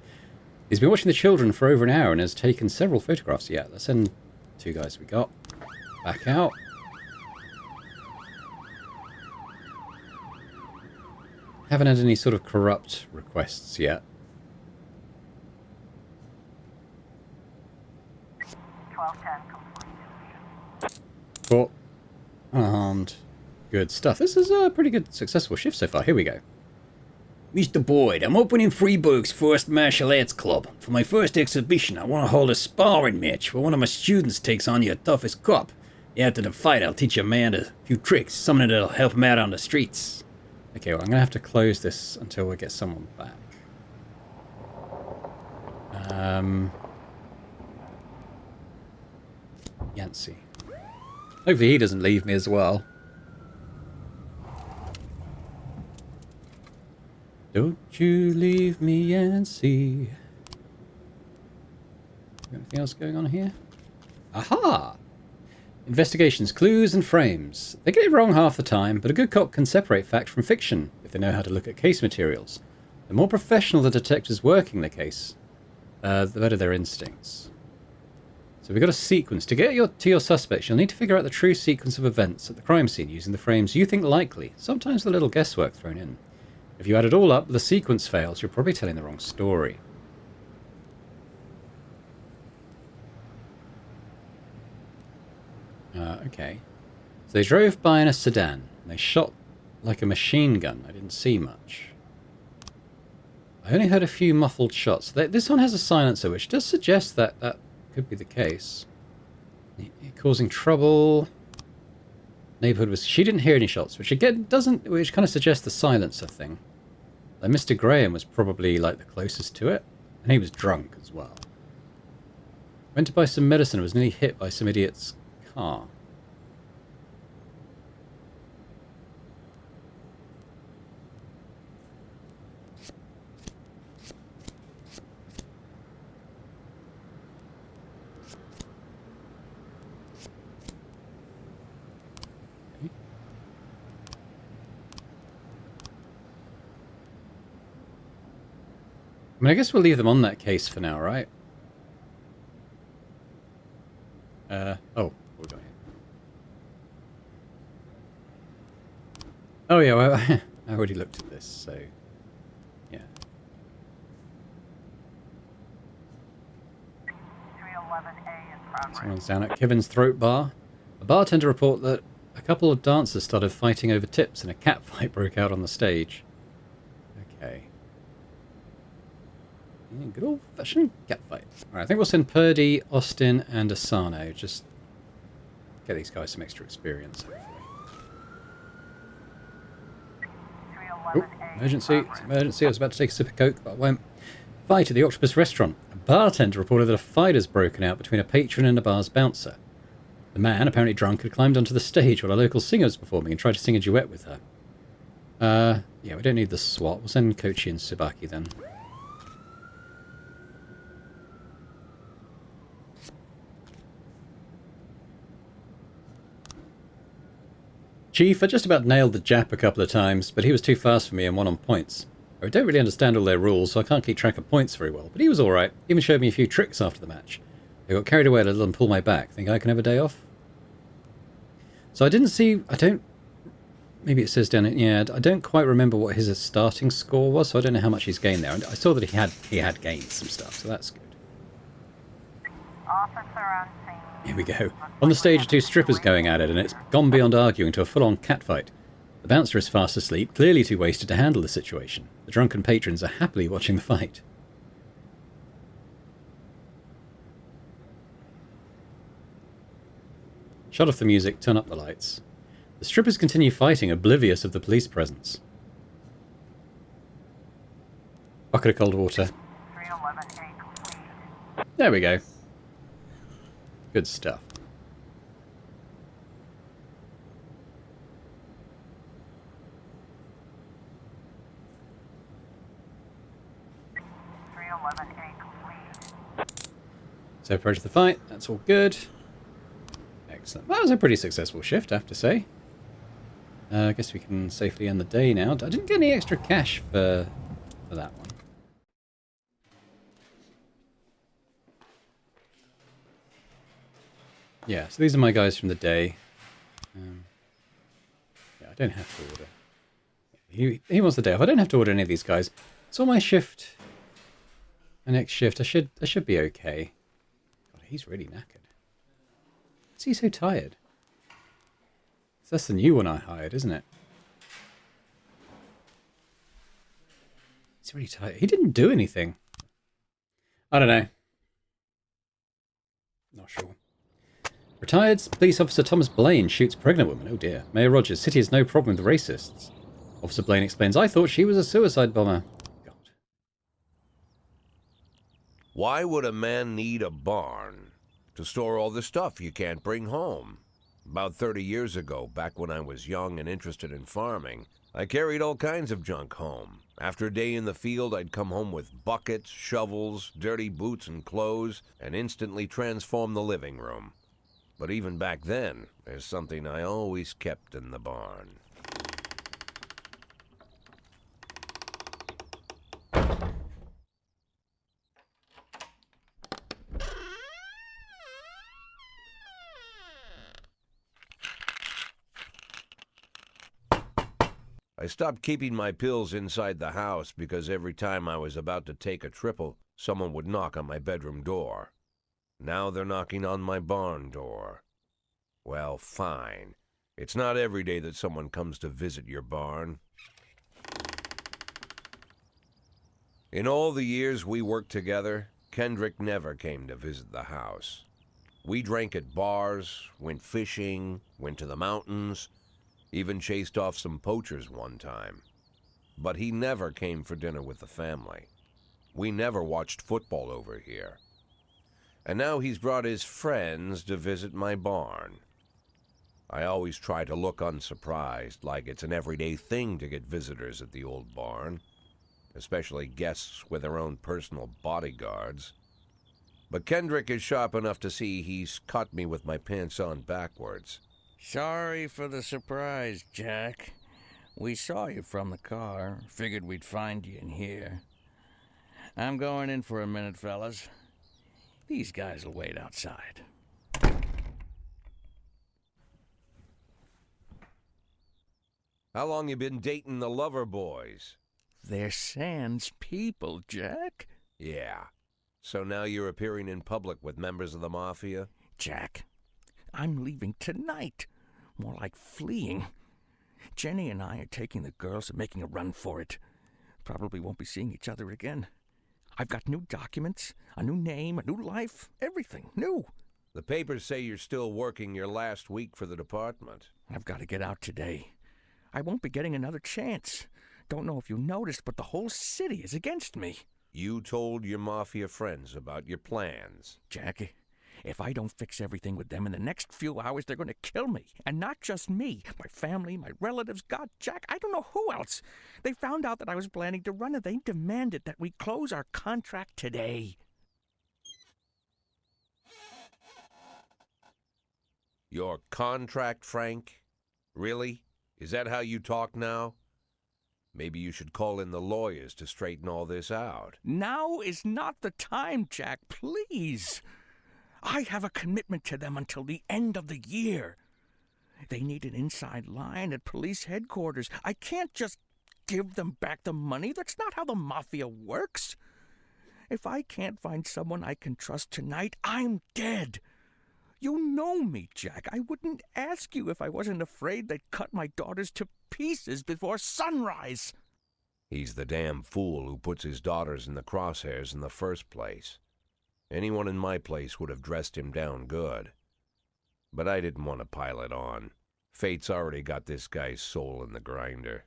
He's been watching the children for over an hour and has taken several photographs. Yeah, let's send 2 guys we got. Back out. Haven't had any sort of corrupt requests yet. 1210 complete. Cool. Unharmed. Good stuff. This is a pretty good, successful shift so far. Here we go. Mr. Boyd, I'm opening Freeburg's first martial arts club. For my first exhibition, I want to hold a sparring match where one of my students takes on your toughest cop. After the fight, I'll teach a man a few tricks, something that'll help him out on the streets. Okay, well, I'm going to have to close this until we get someone back. Yancey. Hopefully he doesn't leave me as well. Don't you leave me, Yancey. Anything else going on here? Aha! Investigations, clues, and frames. They get it wrong half the time, but a good cop can separate fact from fiction if they know how to look at case materials. The more professional the detectives working the case, the better their instincts. So we've got a sequence. To get to your suspects, you'll need to figure out the true sequence of events at the crime scene using the frames you think likely, sometimes with a little guesswork thrown in. If you add it all up, the sequence fails, you're probably telling the wrong story. Okay. So they drove by in a sedan. And they shot like a machine gun. I didn't see much. I only heard a few muffled shots. This one has a silencer, which does suggest that that could be the case. Causing trouble. Neighborhood was... She didn't hear any shots, which again doesn't... Which kind of suggests the silencer thing. Like Mr. Graham was probably like the closest to it. And he was drunk as well. Went to buy some medicine and was nearly hit by some idiot's car. I mean, I guess we'll leave them on that case for now, right? Oh, we're going. Oh yeah, well, I already looked at this, so yeah. 311A in progress. Someone's down at Kevin's Throat Bar. A bartender report that a couple of dancers started fighting over tips and a cat fight broke out on the stage. Okay. Yeah, good old-fashioned cat fight. Alright, I think we'll send Purdy, Austin, and Asano. Just get these guys some extra experience, hopefully. Oh, emergency. It's an emergency. I was about to take a sip of Coke, but I won't. Fight at the Octopus restaurant. A bartender reported that a fight has broken out between a patron and a bar's bouncer. The man, apparently drunk, had climbed onto the stage while a local singer was performing and tried to sing a duet with her. Yeah, we don't need the SWAT. We'll send Kochi and Tsubaki then. Chief, I just about nailed the Jap a couple of times, but he was too fast for me and won on points. I don't really understand all their rules, so I can't keep track of points very well, but he was alright. Even showed me a few tricks after the match. I got carried away a little and pulled my back. Think I can have a day off? So I didn't see... I don't... Maybe it says down it... Yeah, I don't quite remember what his starting score was, so I don't know how much he's gained there. And I saw that he had gained some stuff, so that's good. Officer on scene. Here we go. On the stage are two strippers going at it, and it's gone beyond arguing to a full-on catfight. The bouncer is fast asleep, clearly too wasted to handle the situation. The drunken patrons are happily watching the fight. Shut off the music, turn up the lights. The strippers continue fighting, oblivious of the police presence. Bucket of cold water. 311A complete. There we go. Good stuff. So approach the fight. That's all good. Excellent. That was a pretty successful shift, I have to say. I guess we can safely end the day now. I didn't get any extra cash for that one. Yeah, so these are my guys from the day. Yeah, I don't have to order. He wants the day off. I don't have to order any of these guys. It's on my shift. My next shift. I should be okay. God, he's really knackered. Is he so tired? That's the new one I hired, isn't it? He's really tired. He didn't do anything. I don't know. Not sure. Retired police officer Thomas Blaine shoots pregnant woman. Oh dear. Mayor Rogers, city has no problem with racists. Officer Blaine explains, I thought she was a suicide bomber. God. Why would a man need a barn? To store all the stuff you can't bring home. About 30 years ago, back when I was young and interested in farming, I carried all kinds of junk home. After a day in the field, I'd come home with buckets, shovels, dirty boots and clothes, and instantly transform the living room. But even back then, there's something I always kept in the barn. I stopped keeping my pills inside the house because every time I was about to take a triple, someone would knock on my bedroom door. Now they're knocking on my barn door. Well, fine. It's not every day that someone comes to visit your barn. In all the years we worked together, Kendrick never came to visit the house. We drank at bars, went fishing, went to the mountains, even chased off some poachers one time. But he never came for dinner with the family. We never watched football over here. And now he's brought his friends to visit my barn. I always try to look unsurprised, like it's an everyday thing to get visitors at the old barn, especially guests with their own personal bodyguards. But Kendrick is sharp enough to see he's caught me with my pants on backwards. Sorry for the surprise, Jack. We saw you from the car. Figured we'd find you in here. I'm going in for a minute, fellas. These guys will wait outside. How long you been dating the lover boys? They're Sans people, Jack. Yeah. So now you're appearing in public with members of the mafia? Jack, I'm leaving tonight. More like fleeing. Jenny and I are taking the girls and making a run for it. Probably won't be seeing each other again. I've got new documents, a new name, a new life, everything new. The papers say you're still working your last week for the department. I've got to get out today. I won't be getting another chance. Don't know if you noticed, but the whole city is against me. You told your mafia friends about your plans. Jackie, if I don't fix everything with them in the next few hours, they're going to kill me. And not just me. My family, my relatives, God, Jack, I don't know who else. They found out that I was planning to run and they demanded that we close our contract today. Your contract, Frank? Really? Is that how you talk now? Maybe you should call in the lawyers to straighten all this out. Now is not the time, Jack, please. I have a commitment to them until the end of the year. They need an inside line at police headquarters. I can't just give them back the money. That's not how the mafia works. If I can't find someone I can trust tonight, I'm dead. You know me, Jack. I wouldn't ask you if I wasn't afraid they'd cut my daughters to pieces before sunrise. He's the damn fool who puts his daughters in the crosshairs in the first place. Anyone in my place would have dressed him down good. But I didn't want to pile it on. Fate's already got this guy's soul in the grinder.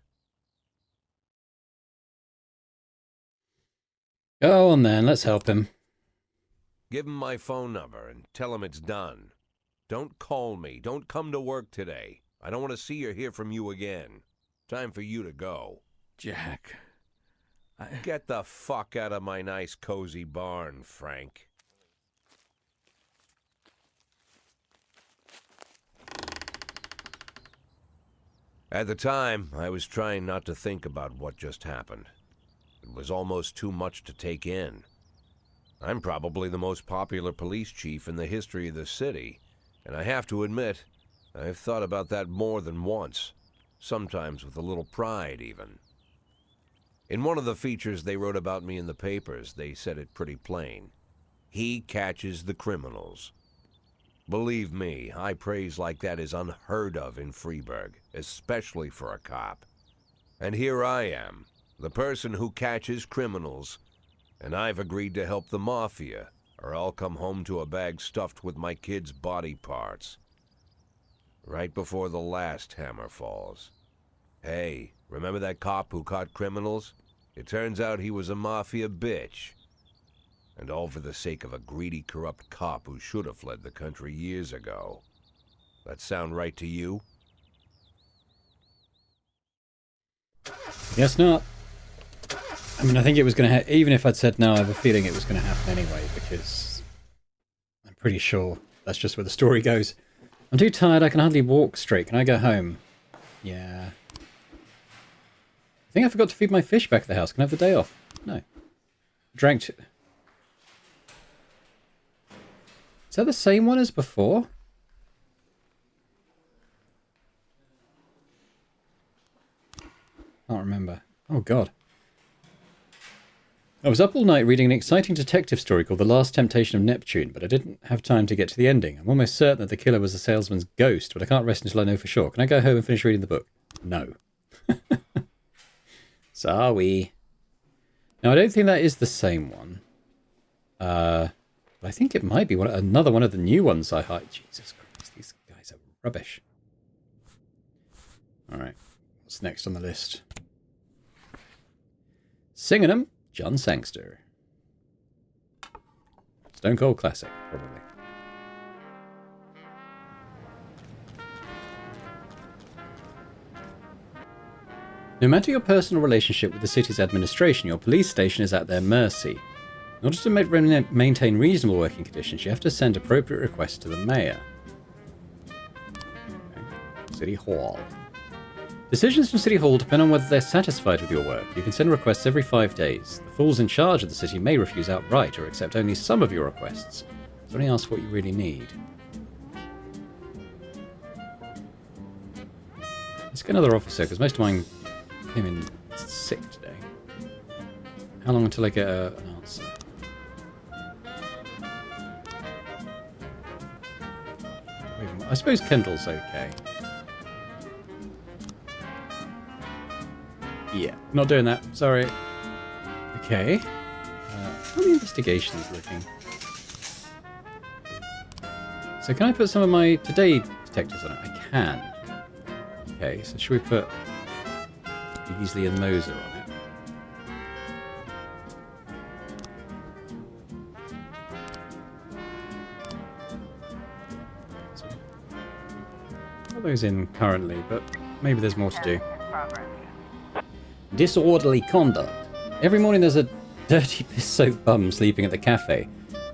Go on then, let's help him. Give him my phone number and tell him it's done. Don't call me. Don't come to work today. I don't want to see or hear from you again. Time for you to go. Jack, Get the fuck out of my nice cozy barn, Frank. At the time, I was trying not to think about what just happened. It was almost too much to take in. I'm probably the most popular police chief in the history of the city, and I have to admit, I've thought about that more than once, sometimes with a little pride even. In one of the features they wrote about me in the papers, they said it pretty plain. He catches the criminals. Believe me, high praise like that is unheard of in Freeburg, especially for a cop. And here I am, the person who catches criminals, and I've agreed to help the mafia, or I'll come home to a bag stuffed with my kids' body parts. Right before the last hammer falls. Hey, remember that cop who caught criminals? It turns out he was a mafia bitch. And all for the sake of a greedy, corrupt cop who should have fled the country years ago. That sound right to you? Guess not. I mean, I think it was going to even if I'd said no, I have a feeling it was going to happen anyway, because I'm pretty sure that's just where the story goes. I'm too tired, I can hardly walk straight. Can I go home? Yeah. I think I forgot to feed my fish back at the house. Can I have the day off? No. Drank... Is that the same one as before? Can't remember. Oh, God. I was up all night reading an exciting detective story called The Last Temptation of Neptune, but I didn't have time to get to the ending. I'm almost certain that the killer was the salesman's ghost, but I can't rest until I know for sure. Can I go home and finish reading the book? No. Sorry. Now, I don't think that is the same one. But I think it might be another one of the new ones I hired. Jesus Christ, these guys are rubbish. Alright, what's next on the list? Singing 'em, John Sangster. Stone Cold Classic, probably. No matter your personal relationship with the city's administration, your police station is at their mercy. In order to maintain reasonable working conditions, you have to send appropriate requests to the mayor. Okay. City Hall. Decisions from City Hall depend on whether they're satisfied with your work. You can send requests every 5 days. The fools in charge of the city may refuse outright or accept only some of your requests. So only ask what you really need. Let's get another officer, because most of mine came in sick today. How long until I get an answer? I suppose Kendall's okay. Yeah, not doing that. Sorry. Okay. How are the investigations looking? So can I put some of my today detectives on it? I can. Okay, so should we put Beasley and Moser on it? Got those in currently, but maybe there's more to do. Disorderly conduct. Every morning there's a dirty piss-soaked bum sleeping at the cafe.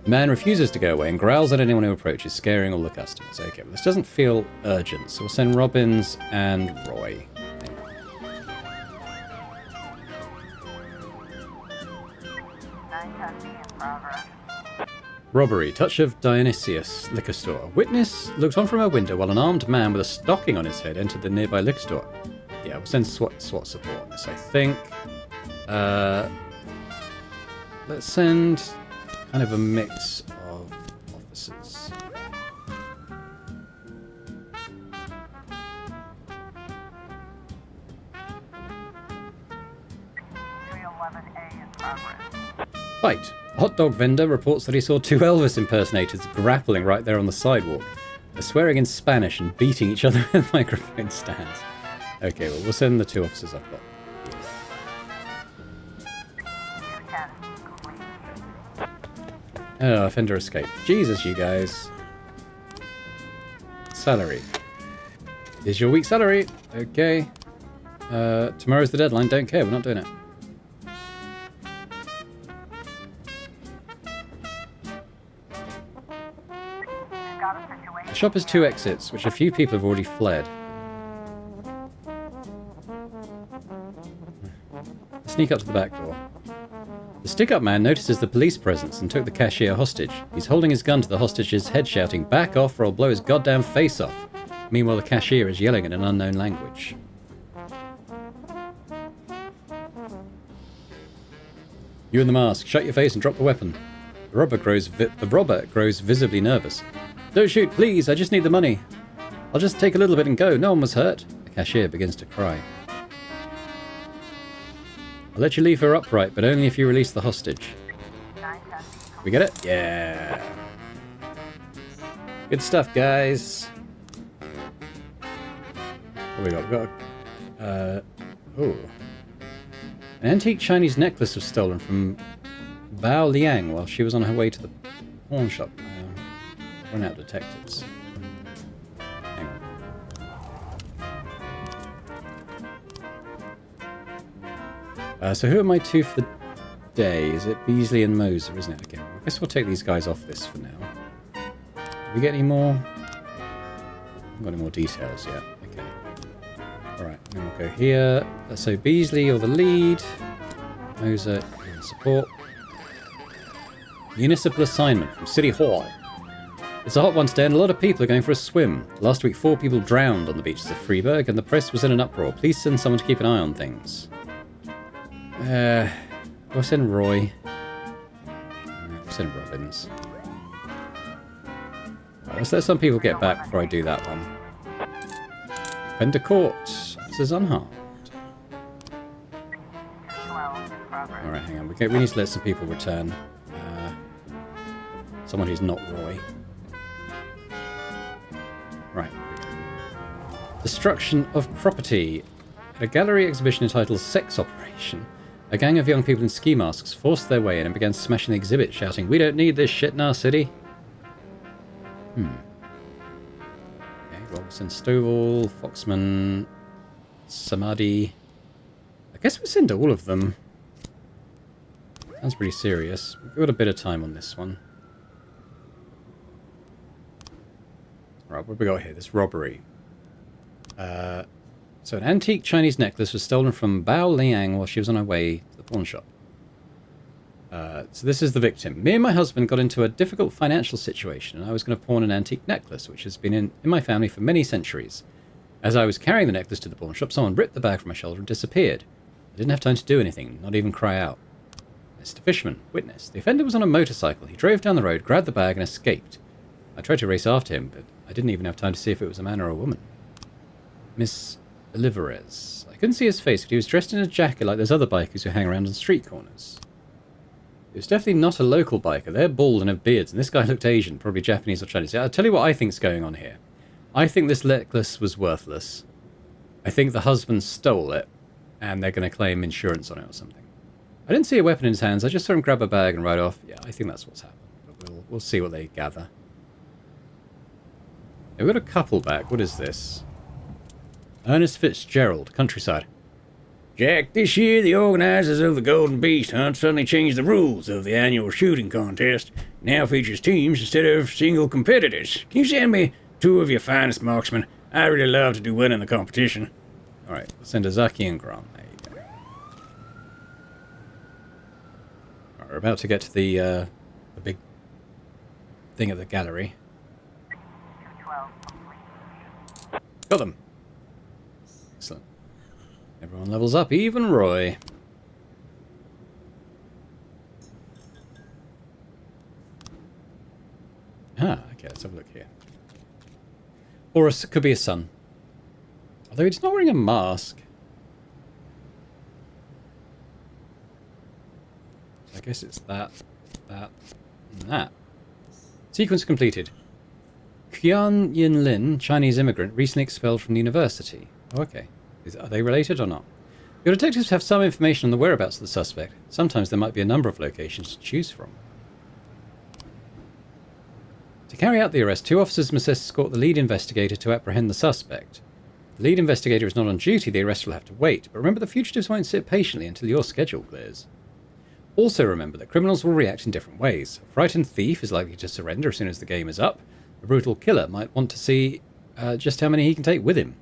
The man refuses to go away and growls at anyone who approaches, scaring all the customers. Okay, well, this doesn't feel urgent, so we'll send Robbins and Roy. Robbery. Touch of Dionysius liquor store. Witness looked on from her window while an armed man with a stocking on his head entered the nearby liquor store. Yeah, we'll send SWAT support on this, I think. Let's send kind of a mix of officers. Fight. A hot dog vendor reports that he saw two Elvis impersonators grappling right there on the sidewalk. They're swearing in Spanish and beating each other with microphone stands. Okay, well, we'll send the two officers I've got. Oh, offender escaped. Jesus, you guys. Salary. Here's your week's salary. Okay. Tomorrow's the deadline. Don't care. We're not doing it. The shop has 2 exits, which a few people have already fled. I sneak up to the back door. The stick-up man notices the police presence and took the cashier hostage. He's holding his gun to the hostage's head, shouting, "Back off or I'll blow his goddamn face off." Meanwhile, the cashier is yelling in an unknown language. You in the mask, shut your face and drop the weapon. The robber grows visibly nervous. Don't shoot, please. I just need the money. I'll just take a little bit and go. No one was hurt. The cashier begins to cry. I'll let you leave her upright, but only if you release the hostage. We get it? Yeah. Good stuff, guys. What we got? We got oh. An antique Chinese necklace was stolen from Bao Liang while she was on her way to the pawn shop. Run out of detectives. Hang on. So who are my two for the day? Is it Beasley and Moser, isn't it? Okay, I guess we'll take these guys off this for now. Did we get any more? Haven't got any more details yet. Okay. Alright, then we'll go here. So Beasley, you're the lead. Moser, you're in support. Municipal assignment from City Hall. It's a hot one today and a lot of people are going for a swim. Last week 4 people drowned on the beaches of Freiburg and the press was in an uproar. Please send someone to keep an eye on things. We'll send Roy. We'll send Robbins. Right, let's let some people get back before I do that one. Pender Court. This is unharmed. Alright, hang on. We need to let some people return. Someone who's not Roy. Right. Destruction of property. At a gallery exhibition entitled Sex Operation, a gang of young people in ski masks forced their way in and began smashing the exhibit, shouting, "We don't need this shit in our city." Okay, Robertson, Stovall, Foxman, Samadhi. I guess we send all of them. Sounds pretty serious. We've got a bit of time on this one. Right, what have we got here? This robbery. So an antique Chinese necklace was stolen from Bao Liang while she was on her way to the pawn shop. So this is the victim. Me and my husband got into a difficult financial situation and I was going to pawn an antique necklace, which has been in my family for many centuries. As I was carrying the necklace to the pawn shop, someone ripped the bag from my shoulder and disappeared. I didn't have time to do anything, not even cry out. Mr. Fishman, witness. The offender was on a motorcycle. He drove down the road, grabbed the bag and escaped. I tried to race after him, but I didn't even have time to see if it was a man or a woman. Miss Olivares. I couldn't see his face, but he was dressed in a jacket like those other bikers who hang around on street corners. It was definitely not a local biker. They're bald and have beards, and this guy looked Asian, probably Japanese or Chinese. I'll tell you what I think's going on here. I think this necklace was worthless. I think the husband stole it, and they're going to claim insurance on it or something. I didn't see a weapon in his hands. I just saw him grab a bag and ride off. Yeah, I think that's what's happened. But we'll see what they gather. We've got a couple back. What is this? Ernest Fitzgerald, Countryside. Jack, this year the organizers of the Golden Beast Hunt suddenly changed the rules of the annual shooting contest. Now features teams instead of single competitors. Can you send me 2 of your finest marksmen? I really love to do well in the competition. Alright, we'll send Azaki and Grant. There you go. Right, we're about to get to the big thing at the gallery. 212 complete. Got them. Excellent. Everyone levels up, even Roy. Ah, okay, let's have a look here. Or it could be a son. Although he's not wearing a mask. So I guess it's that, and that. Sequence completed. Qian Yinlin, Chinese immigrant, recently expelled from the university. Oh, okay. Are they related or not? Your detectives have some information on the whereabouts of the suspect. Sometimes there might be a number of locations to choose from. To carry out the arrest, 2 officers must escort the lead investigator to apprehend the suspect. If the lead investigator is not on duty, the arrest will have to wait. But remember, the fugitives won't sit patiently until your schedule clears. Also remember that criminals will react in different ways. A frightened thief is likely to surrender as soon as the game is up. A brutal killer might want to see just how many he can take with him.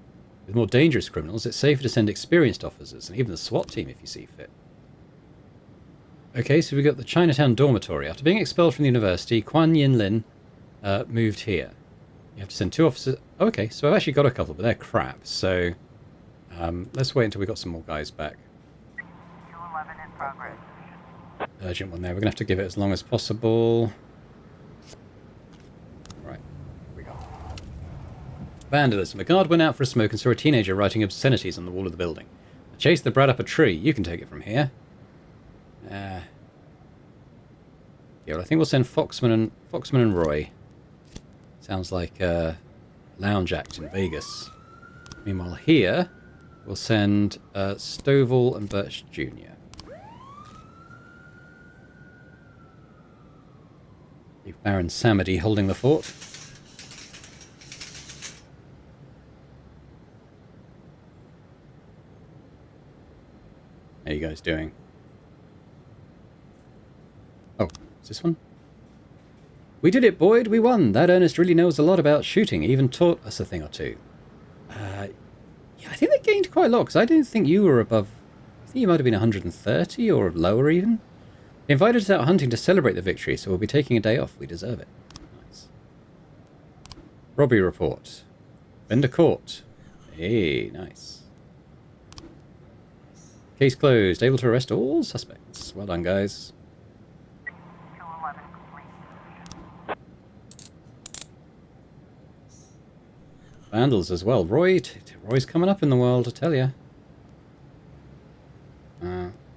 With more dangerous criminals, it's safer to send experienced officers, and even the SWAT team if you see fit. Okay, so we got the Chinatown dormitory. After being expelled from the university, Quan Yinlin moved here. You have to send 2 officers. Okay, so I've actually got a couple, but they're crap. So let's wait until we got some more guys back. 211 in progress. Urgent one there. We're going to have to give it as long as possible. Right. Vandalism. A guard went out for a smoke and saw a teenager writing obscenities on the wall of the building. I chased the brat up a tree. You can take it from here. Yeah, well, I think we'll send Foxman and Roy. Sounds like a lounge act in Vegas. Meanwhile, here we'll send Stovall and Birch Jr. Leave Baron Samedi holding the fort. How are you guys doing? Oh, is this one? We did it, Boyd. We won. That Ernest really knows a lot about shooting. He even taught us a thing or two. Yeah, I think they gained quite a lot, because I didn't think you were above... I think you might have been 130 or lower even. They invited us out hunting to celebrate the victory, so we'll be taking a day off. We deserve it. Nice. Robbery report. Vendor caught. Hey, nice. Case closed. Able to arrest all suspects. Well done, guys. 211 complete. Vandals as well. Roy's coming up in the world, I tell you.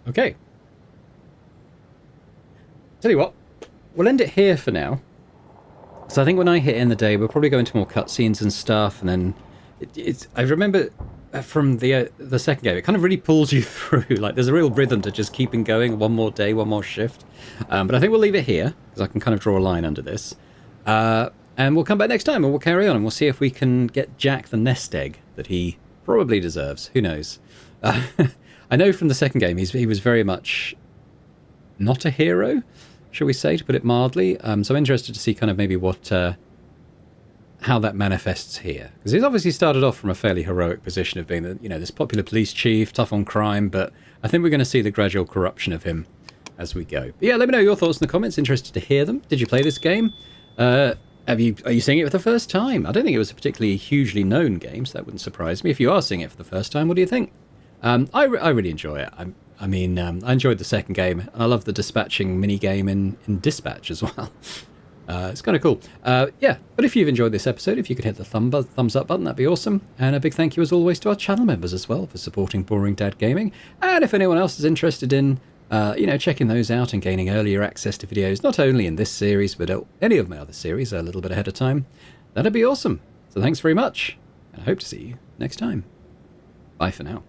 Okay. Tell you what, we'll end it here for now. So I think when I hit in the day, we'll probably go into more cutscenes and stuff, and then I remember from the second game, it kind of really pulls you through. Like, there's a real rhythm to just keeping going. One more day, one more shift. But I think we'll leave it here, because I can kind of draw a line under this. And we'll come back next time, and we'll carry on, and we'll see if we can get Jack the nest egg that he probably deserves. Who knows? I know from the second game, he was very much not a hero, shall we say, to put it mildly. So I'm interested to see kind of maybe what... how that manifests here, because he's obviously started off from a fairly heroic position of being this popular police chief, tough on crime, but I think we're going to see the gradual corruption of him as we go. But yeah, let me know your thoughts in the comments. Interested to hear them. Did you play this game? Are you seeing it for the first time? I don't think it was a particularly hugely known game, so that wouldn't surprise me. If you are seeing it for the first time, what do you think? I really enjoy it. I enjoyed the second game, and I love the dispatching mini game in Dispatch as well. It's kind of cool. Yeah, but if you've enjoyed this episode, if you could hit the thumbs up button, that'd be awesome. And a big thank you, as always, to our channel members as well for supporting Boring Dad Gaming. And if anyone else is interested in, checking those out and gaining earlier access to videos, not only in this series, but any of my other series a little bit ahead of time, that'd be awesome. So thanks very much, and I hope to see you next time. Bye for now.